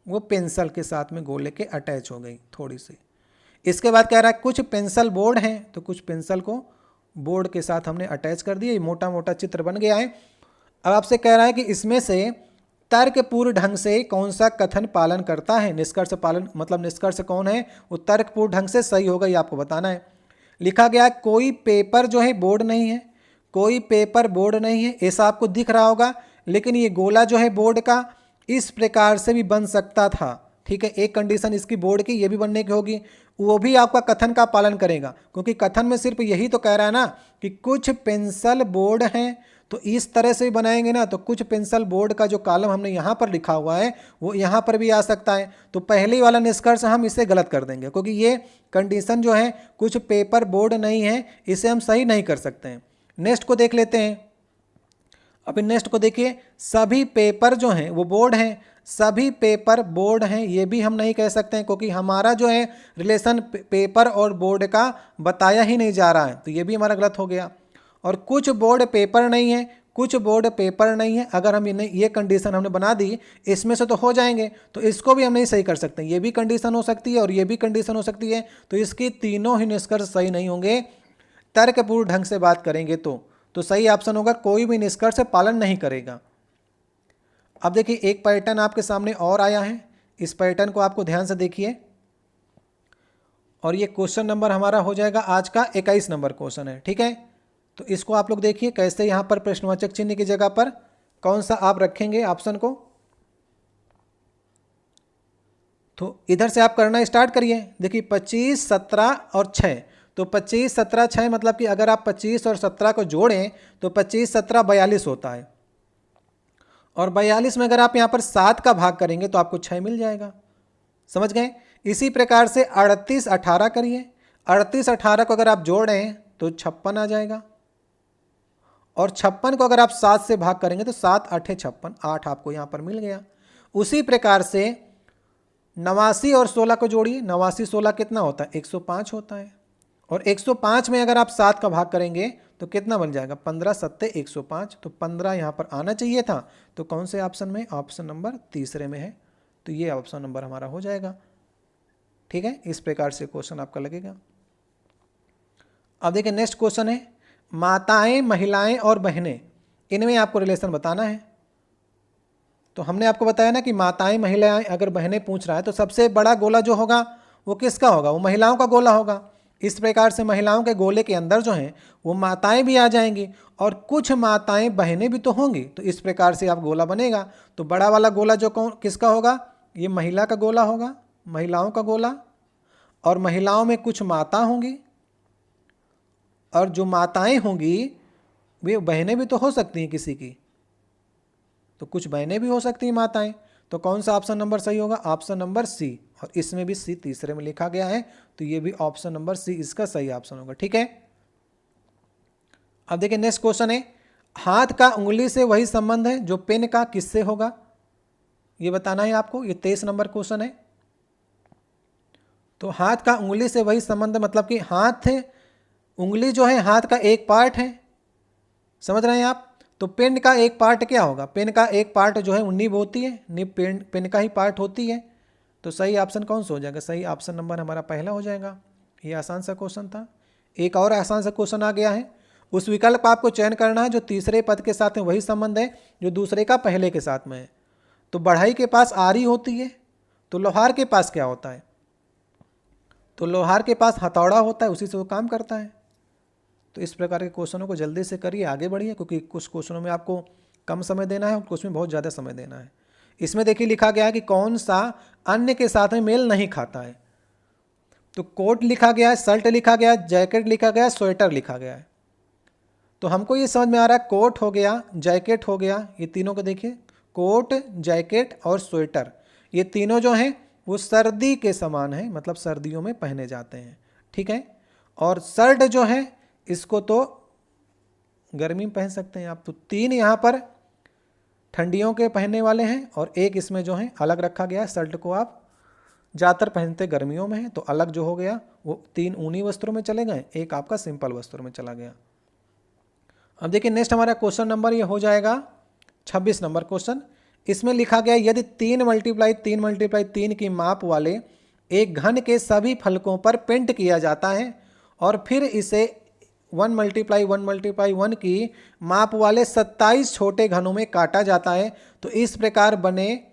वो पेंसिल के साथ में गोले के अटैच हो गई थोड़ी सी। इसके बाद कह रहा है कुछ पेंसिल बोर्ड हैं, तो कुछ पेंसिल को बोर्ड के साथ हमने अटैच कर दिया। ये मोटा मोटा चित्र बन गया है। अब आपसे कह रहा है कि इसमें से तर्कपूर्ण ढंग से कौन सा कथन पालन करता है। निष्कर्ष पालन मतलब निष्कर्ष कौन है वो तर्कपूर्ण ढंग से सही होगा, ये आपको बताना है। लिखा गया कोई पेपर जो है बोर्ड नहीं है, कोई पेपर बोर्ड नहीं है, ऐसा आपको दिख रहा होगा। लेकिन ये गोला जो है बोर्ड का इस प्रकार से भी बन सकता था, ठीक है। एक कंडीशन इसकी बोर्ड की ये भी बनने की होगी, वो भी आपका कथन का पालन करेगा, क्योंकि कथन में सिर्फ यही तो कह रहा है ना कि कुछ पेंसिल बोर्ड हैं। तो इस तरह से बनाएंगे ना, तो कुछ पेंसिल बोर्ड का जो कॉलम हमने यहाँ पर लिखा हुआ है वो यहाँ पर भी आ सकता है। तो पहले वाला निष्कर्ष हम इसे गलत कर देंगे, क्योंकि ये कंडीशन जो है कुछ पेपर बोर्ड नहीं है, इसे हम सही नहीं कर सकते हैं। नेक्स्ट को देख लेते हैं। अभी नेक्स्ट को देखिए, सभी पेपर जो हैं वो बोर्ड हैं, सभी पेपर बोर्ड हैं ये भी हम नहीं कह सकते हैं, क्योंकि हमारा जो है रिलेशन पेपर और बोर्ड का बताया ही नहीं जा रहा है, तो ये भी हमारा गलत हो गया। और कुछ बोर्ड पेपर नहीं है, कुछ बोर्ड पेपर नहीं है। अगर हम ये कंडीशन हमने बना दी, इसमें से तो हो जाएंगे, तो इसको भी हम नहीं सही कर सकते। ये भी कंडीशन हो सकती है और ये भी कंडीशन हो सकती है, तो इसकी तीनों ही निष्कर्ष सही नहीं होंगे। तर्कपूर्ण ढंग से बात करेंगे तो सही ऑप्शन होगा कोई भी निष्कर्ष पालन नहीं करेगा। अब देखिए एक पैटर्न आपके सामने और आया है, इस पैटर्न को आपको ध्यान से देखिए, और ये क्वेश्चन नंबर हमारा हो जाएगा आज का 21 नंबर क्वेश्चन है, ठीक है। तो इसको आप लोग देखिए कैसे यहाँ पर प्रश्नवाचक चिन्ह की जगह पर कौन सा आप रखेंगे ऑप्शन को। तो इधर से आप करना स्टार्ट करिए। देखिए 25, 17 और 6, तो 25, 17, 6 मतलब कि अगर आप 25 और 17 को जोड़ें तो 25, 17, 42 होता है, और 42 में अगर आप यहाँ पर 7 का भाग करेंगे तो आपको 6 मिल जाएगा। समझ गए। इसी प्रकार से 38, 18 करिए। 38, 18 को अगर आप जोड़ें तो 56 आ जाएगा, और 56 को अगर आप 7 से भाग करेंगे तो 7 8 56, 8 आपको यहाँ पर मिल गया। उसी प्रकार से 89 और 16 को जोड़िए। 89, 16 कितना होता है? 105 होता है, और 105 में अगर आप 7 का भाग करेंगे तो कितना बन जाएगा? 15 7 105, तो 15 यहाँ पर आना चाहिए था। तो कौन से ऑप्शन में? ऑप्शन नंबर तीसरे में है, तो ये ऑप्शन नंबर हमारा हो जाएगा, ठीक है। इस प्रकार से क्वेश्चन आपका लगेगा। अब देखिए नेक्स्ट क्वेश्चन है, माताएं, महिलाएं और बहनें, इनमें आपको रिलेशन बताना है। तो हमने आपको बताया ना कि माताएं, महिलाएं, अगर बहनें पूछ रहा है तो सबसे बड़ा गोला जो होगा वो किसका होगा? वो महिलाओं का गोला होगा। इस प्रकार से महिलाओं के गोले के अंदर जो हैं वो माताएं भी आ जाएंगी, और कुछ माताएं बहनें भी तो होंगी, तो इस प्रकार से आप गोला बनेगा। तो बड़ा वाला गोला जो किसका होगा? ये महिला का गोला होगा, महिलाओं का गोला, और महिलाओं में कुछ माता होंगी, और जो माताएं होंगी वे बहनें भी तो हो सकती हैं किसी की, तो कुछ बहनें भी हो सकती हैं माताएं। तो कौन सा ऑप्शन नंबर सही होगा? ऑप्शन नंबर सी, और इसमें भी सी तीसरे में लिखा गया है, तो ये भी ऑप्शन नंबर सी इसका सही ऑप्शन होगा, ठीक है। अब देखिए नेक्स्ट क्वेश्चन है, हाथ का उंगली से वही संबंध है जो पेन का किससे होगा, ये बताना है आपको। ये 23 नंबर क्वेश्चन है। तो हाथ का उंगली से वही संबंध मतलब कि हाथ, उंगली जो है हाथ का एक पार्ट है, समझ रहे हैं आप। तो पेन का एक पार्ट क्या होगा? पेन का एक पार्ट जो है निब होती है, निब पेन का ही पार्ट होती है। तो सही ऑप्शन कौन सा हो जाएगा? सही ऑप्शन नंबर हमारा पहला हो जाएगा। ये आसान सा क्वेश्चन था। एक और आसान सा क्वेश्चन आ गया है, उस विकल्प का आपको चयन करना है जो तीसरे पद के साथ में वही संबंध है जो दूसरे का पहले के साथ में है। तो बढ़ई के पास आरी होती है, तो लोहार के पास क्या होता है? तो लोहार के पास हथौड़ा होता है, उसी से वो काम करता है। तो इस प्रकार के क्वेश्चनों को जल्दी से करिए, आगे बढ़िए, क्योंकि कुछ क्वेश्चनों में आपको कम समय देना है और कुछ में बहुत ज़्यादा समय देना है। इसमें देखिए लिखा गया है कि कौन सा अन्य के साथ में मेल नहीं खाता है। तो कोट लिखा गया है, शर्ट लिखा गया है, जैकेट लिखा गया है, स्वेटर लिखा गया है। तो हमको ये समझ में आ रहा है कोट हो गया, जैकेट हो गया, ये तीनों को देखिए, कोट, जैकेट और स्वेटर, ये तीनों जो हैं वो सर्दी के समान है, मतलब सर्दियों में पहने जाते हैं, ठीक है। और शर्ट जो है इसको तो गर्मी में पहन सकते हैं आप। तो 3 यहाँ पर ठंडियों के पहनने वाले हैं, और एक इसमें जो है अलग रखा गया। शर्ट को आप ज़्यादातर पहनते गर्मियों में है, तो अलग जो हो गया वो 3 ऊनी वस्त्रों में चले गए, एक आपका सिंपल वस्त्रों में चला गया। अब देखिए नेक्स्ट हमारा क्वेश्चन नंबर ये हो जाएगा 26 नंबर क्वेश्चन। इसमें लिखा गया यदि 3 × 3 × 3 की माप वाले एक घन के सभी फलकों पर पेंट किया जाता है, और फिर इसे 1 × 1 × 1 की माप वाले 27 छोटे घनों में काटा जाता है, तो इस प्रकार बने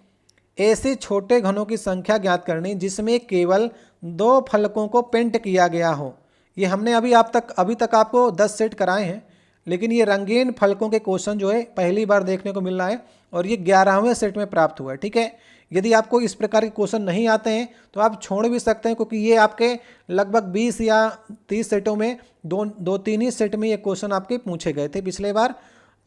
ऐसे छोटे घनों की संख्या ज्ञात करनी जिसमें केवल 2 फलकों को पेंट किया गया हो। ये हमने अभी तक आपको 10 सेट कराए हैं, लेकिन ये रंगीन फलकों के क्वेश्चन जो है पहली बार देखने को मिल रहा है, और ये 11वें सेट में प्राप्त हुआ है, ठीक है। यदि आपको इस प्रकार के क्वेश्चन नहीं आते हैं तो आप छोड़ भी सकते हैं, क्योंकि ये आपके लगभग 20 या 30 सेटों में 2-3 ही सेट में ये क्वेश्चन आपके पूछे गए थे पिछले बार।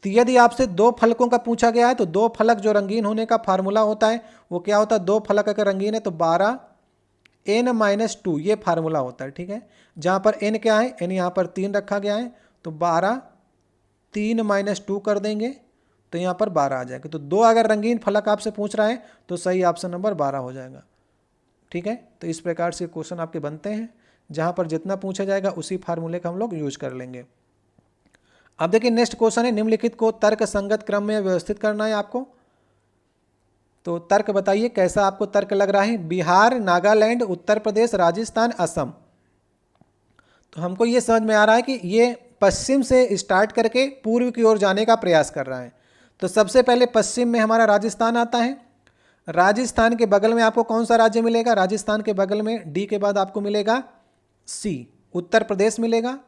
तो यदि आपसे 2 फलकों का पूछा गया है तो 2 फलक जो रंगीन होने का फार्मूला होता है वो क्या होता है? 2 फलक अगर रंगीन है तो 12n-2 ये फार्मूला होता है, ठीक है। जहाँ पर n क्या है? n यहाँ पर 3 रखा गया है, तो 12 3-2 कर देंगे तो यहाँ पर 12 आ जाएगा। तो 2 अगर रंगीन फलक आपसे पूछ रहा है तो सही ऑप्शन नंबर 12 हो जाएगा, ठीक है। तो इस प्रकार से क्वेश्चन आपके बनते हैं, जहाँ पर जितना पूछा जाएगा उसी फार्मूले का हम लोग यूज कर लेंगे। अब देखिए नेक्स्ट क्वेश्चन है, निम्नलिखित को तर्क संगत क्रम में व्यवस्थित करना है आपको। तो तर्क बताइए कैसा आपको तर्क लग रहा है। बिहार, नागालैंड, उत्तर प्रदेश, राजस्थान, असम। तो हमको ये समझ में आ रहा है कि ये पश्चिम से स्टार्ट करके पूर्व की ओर जाने का प्रयास कर रहा है। तो सबसे पहले पश्चिम में हमारा राजस्थान आता है। राजस्थान के बगल में आपको कौन सा राज्य मिलेगा? राजस्थान के बगल में डी के बाद आपको मिलेगा सी, उत्तर प्रदेश मिलेगा।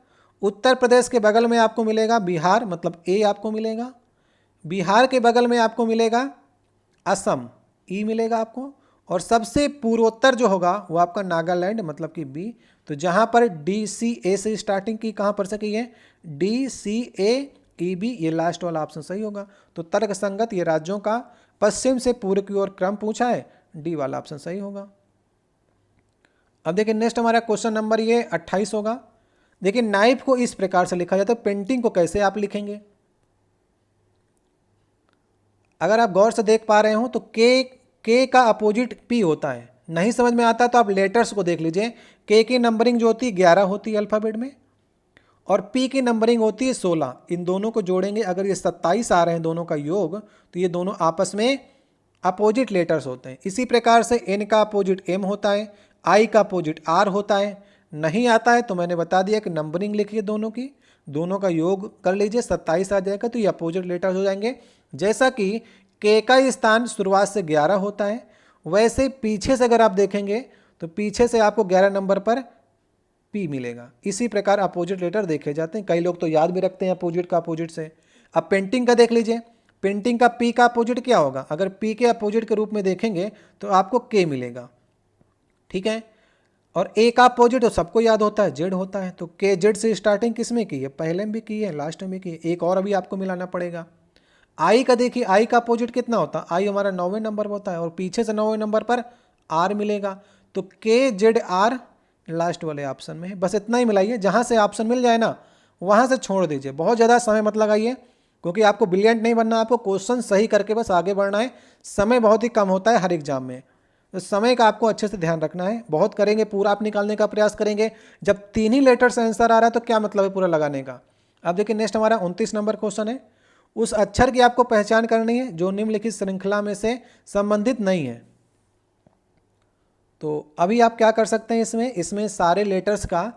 उत्तर प्रदेश के बगल में आपको मिलेगा बिहार, मतलब ए आपको मिलेगा। बिहार के बगल में आपको मिलेगा असम, ई मिलेगा आपको। और सबसे पूर्वोत्तर जो होगा वो आपका नागालैंड, मतलब कि बी। तो जहाँ पर डी सी ए से स्टार्टिंग की, कहाँ पर से की है? डी सी ए ई बी, ये लास्ट वाला ऑप्शन सही होगा। तो तर्क संगत ये राज्यों का पश्चिम से पूर्व की ओर क्रम पूछा है, डी वाला ऑप्शन सही होगा। अब देखिए नेक्स्ट हमारा क्वेश्चन नंबर ये 28 होगा। देखिए नाइफ को इस प्रकार से लिखा जाता है, पेंटिंग को कैसे आप लिखेंगे? अगर आप गौर से देख पा रहे हो तो के का अपोजिट पी होता है। नहीं समझ में आता तो आप लेटर्स को देख लीजिए। के की नंबरिंग जो होती है 11 होती है अल्फ़ाबेट में, और पी की नंबरिंग होती है 16। इन दोनों को जोड़ेंगे, अगर ये 27 आ रहे हैं दोनों का योग, तो ये दोनों आपस में अपोजिट लेटर्स होते हैं। इसी प्रकार से एन का अपोजिट एम होता है, आई का अपोजिट आर होता है। नहीं आता है तो मैंने बता दिया कि नंबरिंग लिखिए दोनों की, दोनों का योग कर लीजिए, 27 आ जाएगा, तो ये अपोजिट लेटर्स हो जाएंगे। जैसा कि के का स्थान शुरुआत से 11 होता है, वैसे पीछे से अगर आप देखेंगे तो पीछे से आपको 11 नंबर पर पी मिलेगा। इसी प्रकार अपोजिट लेटर देखे जाते हैं। कई लोग तो याद भी रखते हैं अपोजिट का अपोजिट से। अब पेंटिंग का देख लीजिए, पेंटिंग का पी का अपोजिट क्या होगा? अगर पी के अपोजिट के रूप में देखेंगे तो आपको के मिलेगा, ठीक है। और ए का अपोजिट तो सबको याद होता है, जेड होता है। तो के जेड से स्टार्टिंग किस में की है? पहले में भी की है, लास्ट में भी की है। एक और अभी आपको मिलाना पड़ेगा। आई का देखिए, आई का अपोजिट कितना होता है? आई हमारा 9वें नंबर पर होता है, और पीछे से 9वें नंबर पर आर मिलेगा। तो के जेड आर लास्ट वाले ऑप्शन में है। बस इतना ही मिलाइए, जहाँ से ऑप्शन मिल जाए ना वहाँ से छोड़ दीजिए। बहुत ज़्यादा समय मत लगाइए, क्योंकि आपको ब्रिलियंट नहीं बनना, आपको क्वेश्चन सही करके बस आगे बढ़ना है। समय बहुत ही कम होता है हर एग्जाम में, तो समय का आपको अच्छे से ध्यान रखना है। बहुत करेंगे, पूरा आप निकालने का प्रयास करेंगे। जब 3 ही लेटर से आंसर आ रहा है तो क्या मतलब है पूरा लगाने का। अब देखिए नेक्स्ट हमारा 29 नंबर क्वेश्चन है। उस अक्षर की आपको पहचान करनी है जो निम्नलिखित श्रृंखला में से संबंधित नहीं है। तो अभी आप क्या कर सकते हैं, इसमें सारे लेटर्स का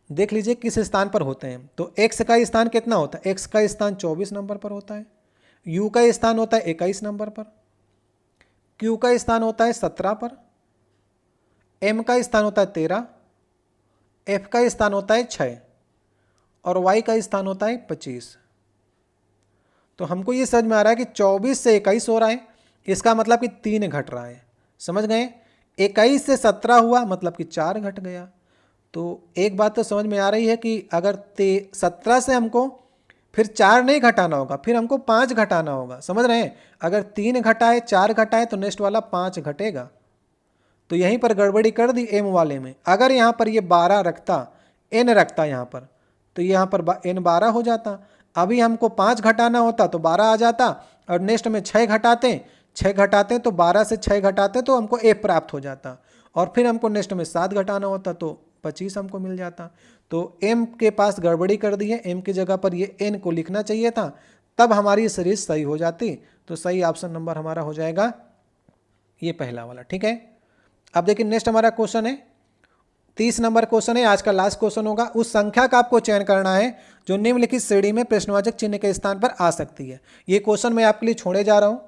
देख लीजिए किस स्थान पर होते हैं। तो एक्स का स्थान कितना होता है? एक्स का स्थान 24 नंबर पर होता है। यू का स्थान होता है 21 नंबर पर। क्यू का स्थान होता है 17 पर। एम का स्थान होता है 13। एफ का स्थान होता है 6 और वाई का स्थान होता है 25। तो हमको ये समझ में आ रहा है कि 24 से 21 हो रहा है, इसका मतलब कि 3 घट रहा है। समझ गए? 21 से 17 हुआ मतलब कि 4 घट गया। तो एक बात तो समझ में आ रही है कि अगर 17 से हमको फिर 4 नहीं घटाना होगा, फिर हमको 5 घटाना होगा। समझ रहे हैं? अगर 3 घटाए 4 घटाए तो नेक्स्ट वाला 5 घटेगा। तो यहीं पर गड़बड़ी कर दी एम वाले में। अगर यहाँ पर ये 12 रखता, एन रखता यहाँ पर, तो यहाँ पर एन 12 हो जाता। अभी हमको 5 घटाना होता तो 12 आ जाता, और नेक्स्ट में 6 घटाते तो 12 से 6 घटाते तो हमको ए प्राप्त हो जाता, और फिर हमको नेक्स्ट में 7 घटाना होता तो 25 हमको मिल जाता। तो एम के पास गड़बड़ी कर दी है, एम की जगह पर ये एन को लिखना चाहिए था, तब हमारी सीरीज सही हो जाती। तो सही ऑप्शन नंबर हमारा हो जाएगा ये पहला वाला, ठीक है। अब देखिए नेक्स्ट हमारा क्वेश्चन है 30 नंबर क्वेश्चन है, आज का लास्ट क्वेश्चन होगा। उस संख्या का आपको चयन करना है जो निम्नलिखित श्रेणी में प्रश्नवाचक चिन्ह के स्थान पर आ सकती है। ये क्वेश्चन मैं आपके लिए छोड़े जा रहा हूँ।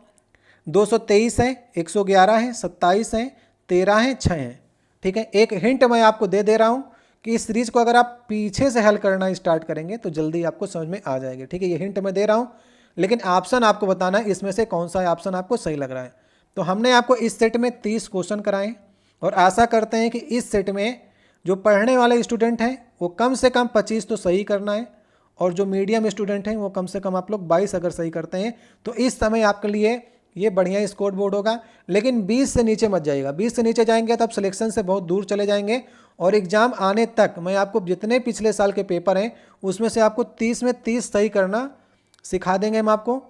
223 है, 111 है, 27 है, 13 है, 6 है, ठीक है। एक हिंट मैं आपको दे रहा हूँ कि इस सीरीज को अगर आप पीछे से हल करना स्टार्ट करेंगे तो जल्दी आपको समझ में आ जाएगी, ठीक है। ये हिंट मैं दे रहा हूँ, लेकिन ऑप्शन आपको बताना है इसमें से कौन सा ऑप्शन आपको सही लग रहा है। तो हमने आपको इस सेट में 30 क्वेश्चन कराए, और आशा करते हैं कि इस सेट में जो पढ़ने वाले स्टूडेंट हैं वो कम से कम 25 तो सही करना है, और जो मीडियम स्टूडेंट हैं वो कम से कम आप लोग 22 अगर सही करते हैं तो इस समय आपके लिए ये बढ़िया स्कोर बोर्ड होगा। लेकिन 20 से नीचे मत जाइएगा। 20 से नीचे जाएंगे तो आप सिलेक्शन से बहुत दूर चले जाएंगे, और एग्ज़ाम आने तक मैं आपको जितने पिछले साल के पेपर हैं उसमें से आपको 30 में 30 सही करना सिखा देंगे हम आपको।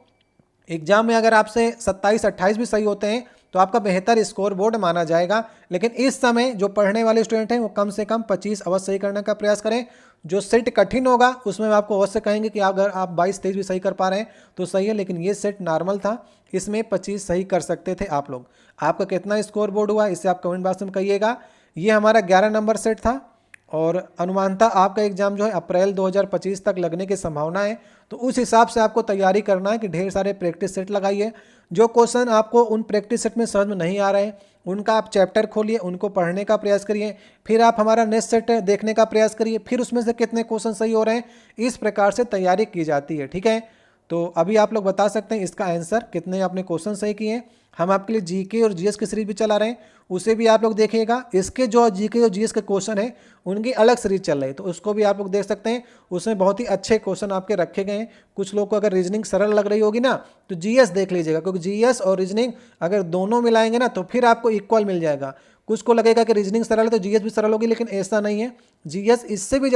एग्ज़ाम में अगर आपसे 27-28 भी सही होते हैं तो आपका बेहतर स्कोर बोर्ड माना जाएगा। लेकिन इस समय जो पढ़ने वाले स्टूडेंट हैं वो कम से कम 25 अवश्य सही करने का प्रयास करें। जो सेट कठिन होगा उसमें मैं आपको अवश्य कहेंगे कि अगर आप 22-23 भी सही कर पा रहे हैं तो सही है, लेकिन ये सेट नॉर्मल था, इसमें 25 सही कर सकते थे आप लोग। आपका कितना स्कोर बोर्ड हुआ इसे आप कमेंट बॉक्स में कहिएगा। ये हमारा 11 नंबर सेट था और अनुमानतः आपका एग्जाम जो है अप्रैल 2025 तक लगने की संभावना है। तो उस हिसाब से आपको तैयारी करना है कि ढेर सारे प्रैक्टिस सेट लगाइए। जो क्वेश्चन आपको उन प्रैक्टिस सेट में समझ में नहीं आ रहे उनका आप चैप्टर खोलिए, उनको पढ़ने का प्रयास करिए, फिर आप हमारा नेक्स्ट सेट देखने का प्रयास करिए, फिर उसमें से कितने क्वेश्चन सही हो रहे हैं। इस प्रकार से तैयारी की जाती है, ठीक है। तो अभी आप लोग बता सकते हैं इसका आंसर कितने आपने क्वेश्चन सही किए। हम आपके लिए जीके और जीएस की सीरीज भी चला रहे हैं, उसे भी आप लोग देखिएगा। इसके जो जीके और जीएस के क्वेश्चन है उनकी अलग सीरीज चल रही है, तो उसको भी आप लोग देख सकते हैं। उसमें बहुत ही अच्छे क्वेश्चन आपके रखे गए हैं। कुछ लोग को अगर रीजनिंग सरल लग रही होगी ना तो जीएस देख लीजिएगा, क्योंकि जीएस और रीजनिंग अगर दोनों मिलाएंगे ना तो फिर आपको इक्वल मिल जाएगा। कुछ को लगेगा कि रीजनिंग सरल है तो जीएस भी सरल होगी, लेकिन ऐसा नहीं है। जीएस इससे भी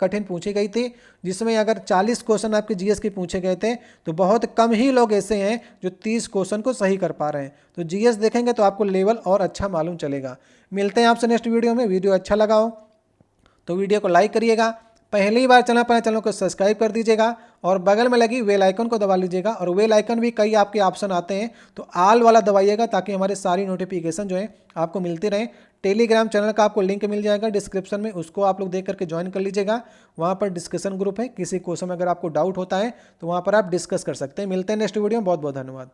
कठिन पूछी गई थी, जिसमें अगर 40 क्वेश्चन आपके जीएस के पूछे गए थे तो बहुत कम ही लोग ऐसे हैं जो 30 क्वेश्चन को सही कर पा रहे हैं। तो जीएस देखेंगे तो आपको लेवल और अच्छा मालूम चलेगा। मिलते हैं आपसे नेक्स्ट वीडियो में। वीडियो अच्छा लगा हो तो वीडियो को लाइक करिएगा, पहली बार चैनल पर चैनल को सब्सक्राइब कर दीजिएगा और बगल में लगी बेल आइकन को दबा लीजिएगा। और बेल आइकन भी कई आपके ऑप्शन आते हैं तो ऑल वाला दबाइएगा ताकि हमारे सारी नोटिफिकेशन जो है आपको मिलती रहे। टेलीग्राम चैनल का आपको लिंक मिल जाएगा डिस्क्रिप्शन में, उसको आप लोग देख करके ज्वाइन कर लीजिएगा। वहाँ पर डिस्कशन ग्रुप है, किसी क्वेश्चन में अगर आपको डाउट होता है तो वहाँ पर आप डिस्कस कर सकते हैं। मिलते हैं नेक्स्ट वीडियो में, बहुत बहुत धन्यवाद।